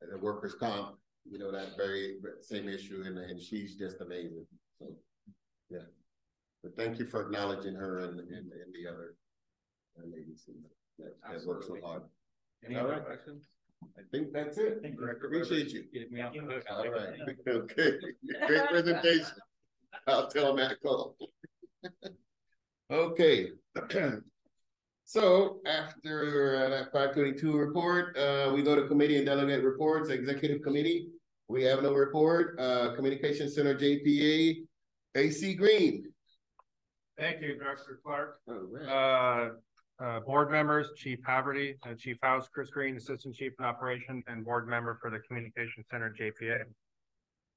the workers' comp, you know, that very same issue, and she's just amazing. So yeah. But thank you for acknowledging her and the other ladies that work so hard. Any other questions? I think that's it. Thank you. Appreciate you. Get me off the hook. All right. Okay. Great presentation. I'll tell Matt Cole. Okay. So after that 522 report, we go to committee and delegate reports. Executive committee, we have no report. Communication Center JPA, AC Green. Thank you, Director Clark. All right. Board members, Chief Haverty, Chief House, Chris Green, Assistant Chief in Operations, and board member for the Communication Center JPA.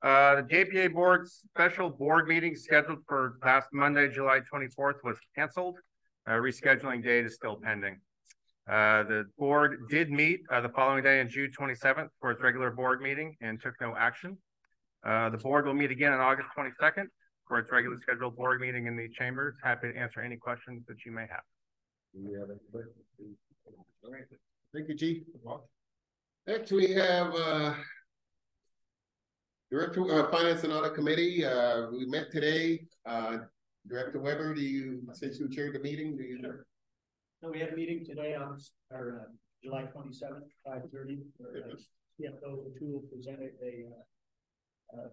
The JPA board's special board meeting scheduled for last Monday, July 24th was canceled. Rescheduling date is still pending. The board did meet the following day on June 27th for its regular board meeting and took no action. The board will meet again on August 22nd for its regularly scheduled board meeting in the chambers. Happy to answer any questions that you may have. Do we have any questions? All right. Thank you, Chief. Next, we have Director Finance and Audit Committee. We met today. Director Weber, since you chaired the meeting, do you know? No, we had a meeting today on July 27th, 5:30. CFO O'Toole presented a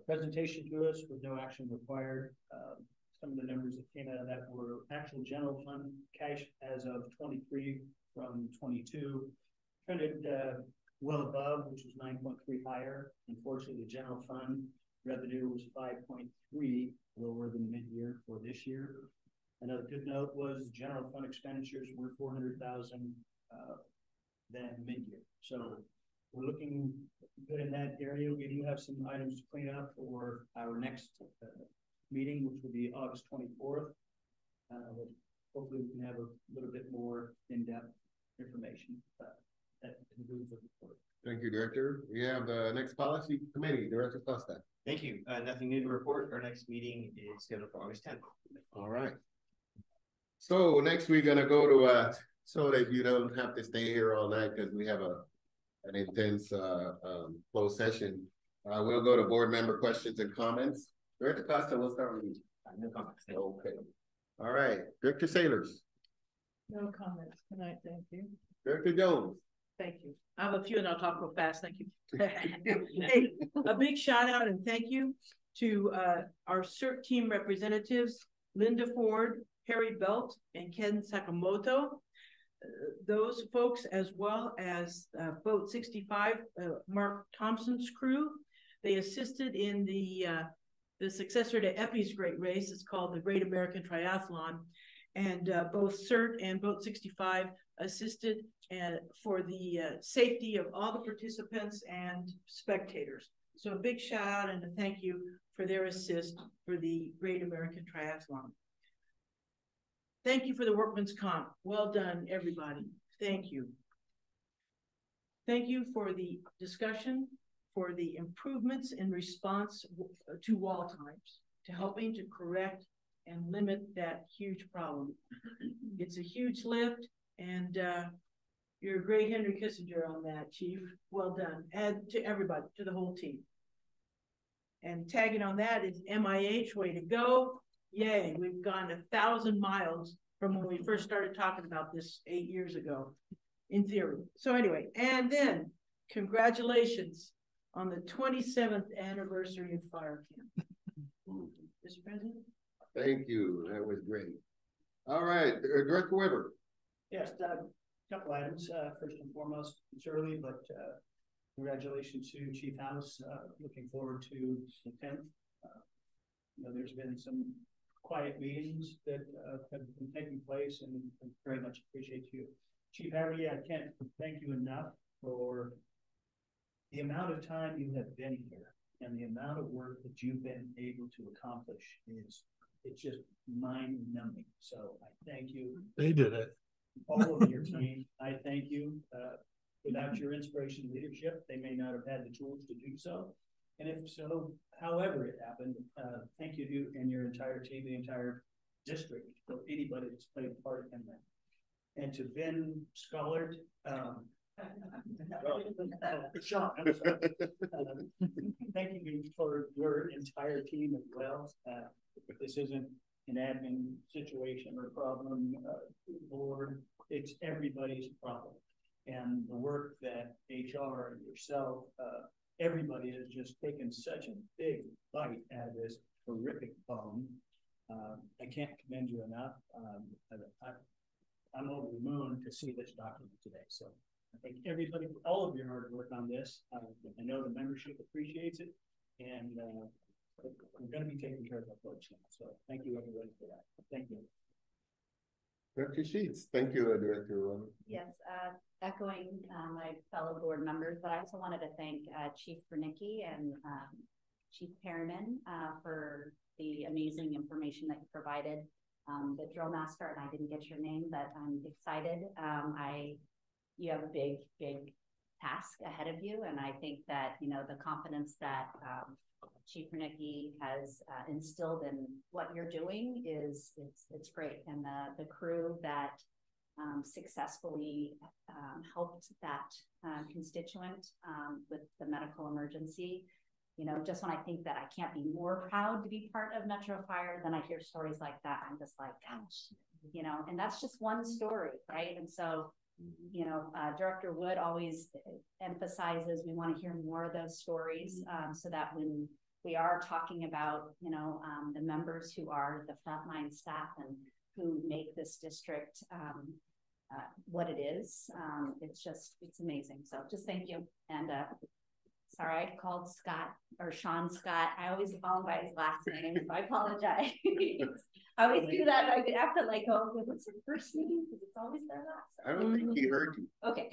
presentation to us with no action required. Some of the numbers that came out of that were actual general fund cash as of 23 from 22, trended well above, which was 9.3 higher. Unfortunately, the general fund revenue was 5.3 lower than mid-year for this year. Another good note was general fund expenditures were 400,000 than mid-year. So we're looking good in that area. We do have some items to clean up for our next meeting, which will be August 24th. Hopefully we can have a little bit more in-depth information. That concludes the report. Thank you, Director. We have the next policy committee, Director Costa. Thank you. Nothing new to report. Our next meeting is scheduled for August 10th. All right. So next we're gonna go to so that you don't have to stay here all night because we have an intense closed session. We'll go to board member questions and comments. Director Costa, we'll start with you. No comments. Okay. All right. Director Sailors. No comments tonight, thank you. Director Jones. Thank you. I have a few and I'll talk real fast, thank you. Hey, a big shout out and thank you to our CERT team representatives, Linda Ford, Harry Belt, and Ken Sakamoto. Those folks, as well as Boat 65, Mark Thompson's crew, they assisted in the successor to Epi's great race. It's called the Great American Triathlon. And both CERT and Boat 65 assisted for the safety of all the participants and spectators. So a big shout out and a thank you for their assist for the Great American Triathlon. Thank you for the workman's comp. Well done, everybody. Thank you. Thank you for the discussion, for the improvements in response to wall times, to helping to correct and limit that huge problem. It's a huge lift, and you're a great Henry Kissinger on that, Chief. Well done. And to everybody, to the whole team. And tagging on that is MIH, way to go. Yay, we've gone 1,000 miles from when we first started talking about this 8 years ago, in theory. So anyway, and then congratulations on the 27th anniversary of Fire Camp. Mr. President? Thank you. That was great. All right, Director Weber. Yes, a couple items. First and foremost, it's early, but congratulations to Chief House. Looking forward to the 10th. There's been some quiet meetings that have been taking place, and I very much appreciate you. Chief Haverty, I can't thank you enough for the amount of time you have been here and the amount of work that you've been able to accomplish is it's just mind numbing. So I thank you. They did it. All of your team, I thank you. Without your inspiration and leadership, they may not have had the tools to do so. And if so, however it happened, thank you to you and your entire team, the entire district, for anybody that's played a part in that. And to Ben Scollard, Sean, I'm sorry. Thank you for your entire team as well. This isn't an admin situation or problem, board, it's everybody's problem. And the work that HR and yourself, everybody has just taken such a big bite out of this horrific bone. I can't commend you enough. I'm over the moon to see this document today. So I thank everybody for all of your hard work on this. I know the membership appreciates it, and we're going to be taking care of our folks now. So thank you everybody for that. Thank you. Director Sheets, thank you, Director. Yes, echoing my fellow board members, but I also wanted to thank Chief Wernicke and Chief Perriman for the amazing information that you provided. The drill master, and I didn't get your name, but I'm excited. You have a big task ahead of you, and I think that, you know, the confidence that Chief Wernicke has instilled in what you're doing it's great. And the crew that successfully helped that constituent with the medical emergency. You know, just when I think that I can't be more proud to be part of Metro Fire, then I hear stories like that. I'm just like, gosh, you know, and that's just one story, right? And so, you know, Director Wood always emphasizes we want to hear more of those stories so that when we are talking about, you know, the members who are the frontline staff and who make this district what it is, it's amazing. So just thank you. And sorry, I called Scott or Sean Scott. I always call him by his last name, so I apologize. I always do that. I have to like go, what's your first name? Because it's always their last. I don't think he heard you. Okay.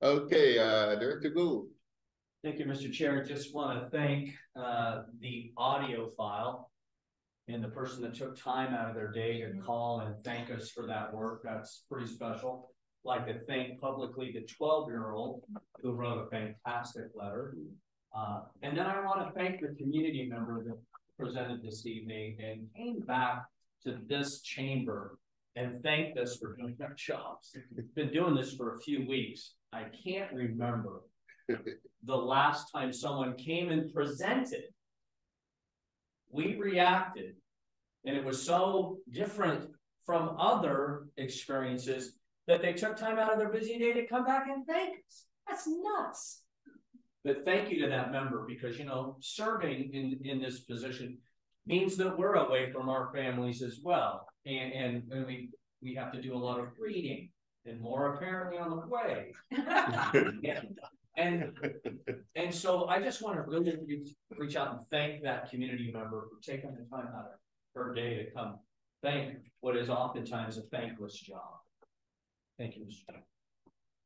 Okay, Director Gould. Thank you, Mr. Chair. Just want to thank the audio file and the person that took time out of their day to call and thank us for that work. That's pretty special. Like to thank publicly the 12-year-old who wrote a fantastic letter. And then I want to thank the community member that presented this evening and came back to this chamber and thanked us for doing our jobs. Been doing this for a few weeks. I can't remember the last time someone came and presented. We reacted, and it was so different from other experiences that they took time out of their busy day to come back and thank us. That's nuts. But thank you to that member, because, you know, serving in this position means that we're away from our families as well. And we have to do a lot of reading, and more apparently on the way. And so I just want to really reach out and thank that community member for taking the time out of her day to come thank what is oftentimes a thankless job. Thank you, Mr. Chairman.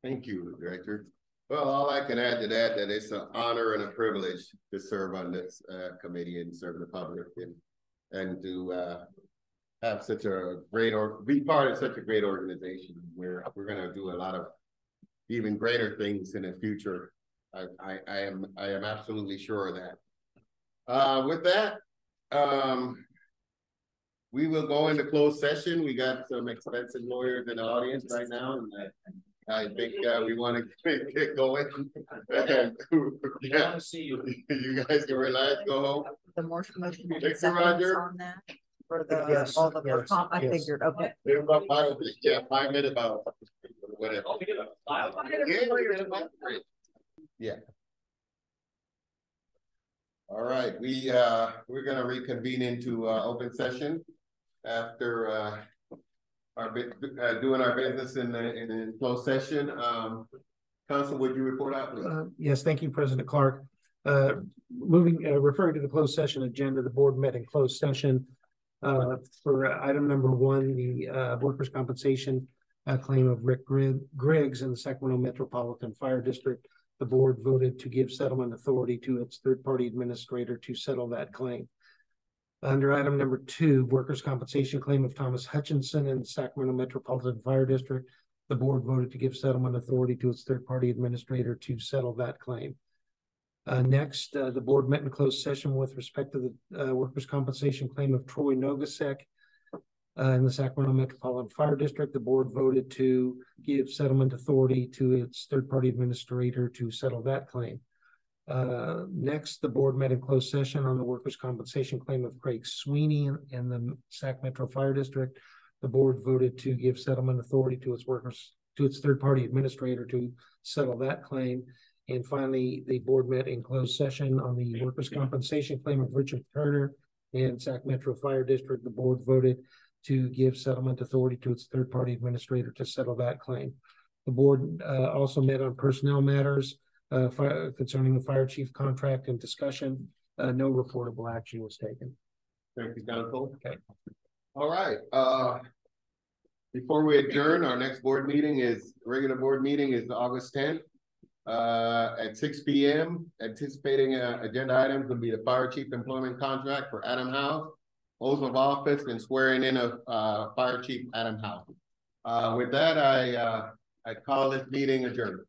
Thank you, Director. Well, all I can add to that it's an honor and a privilege to serve on this committee and serve the public and to have such a great be part of such a great organization where we're going to do a lot of even greater things in the future. I am absolutely sure of that. With that, we will go into closed session. We got some expensive lawyers in the audience right now, and I think we want to get going. We want to see you. You guys can relax, go home. The motion Thank you, Roger. on that for the Yes, all the yes, I yes. figured, okay. Yeah, 5 minutes about whatever. Yeah. All right, we're gonna reconvene into open session after doing our business in closed session. Council, would you report out, please? Yes, thank you, President Clark. Referring to the closed session agenda, the board met in closed session for item number 1, the workers' compensation claim of Rick Griggs in the Sacramento Metropolitan Fire District. The board voted to give settlement authority to its third-party administrator to settle that claim. Under item number 2, workers' compensation claim of Thomas Hutchinson in Sacramento Metropolitan Fire District. The board voted to give settlement authority to its third-party administrator to settle that claim. Next, the board met in closed session with respect to the workers' compensation claim of Troy Nogasek in the Sacramento Metropolitan Fire District. The board voted to give settlement authority to its third-party administrator to settle that claim. Next, the board met in closed session on the workers' compensation claim of Craig Sweeney in the Sac Metro Fire District. The board voted to give settlement authority to its third-party administrator to settle that claim. And finally, the board met in closed session on the workers' compensation claim of Richard Turner in Sac Metro Fire District. The board voted to give settlement authority to its third-party administrator to settle that claim. The board also met on personnel matters concerning the fire chief contract and discussion. No reportable action was taken. Thank you, counsel. Okay. All right, before we adjourn, our next regular board meeting is August 10th. At 6 p.m. Anticipating agenda items will be the fire chief employment contract for Adam House, oath of office, and swearing in of fire chief Adam House. With that, I call this meeting adjourned.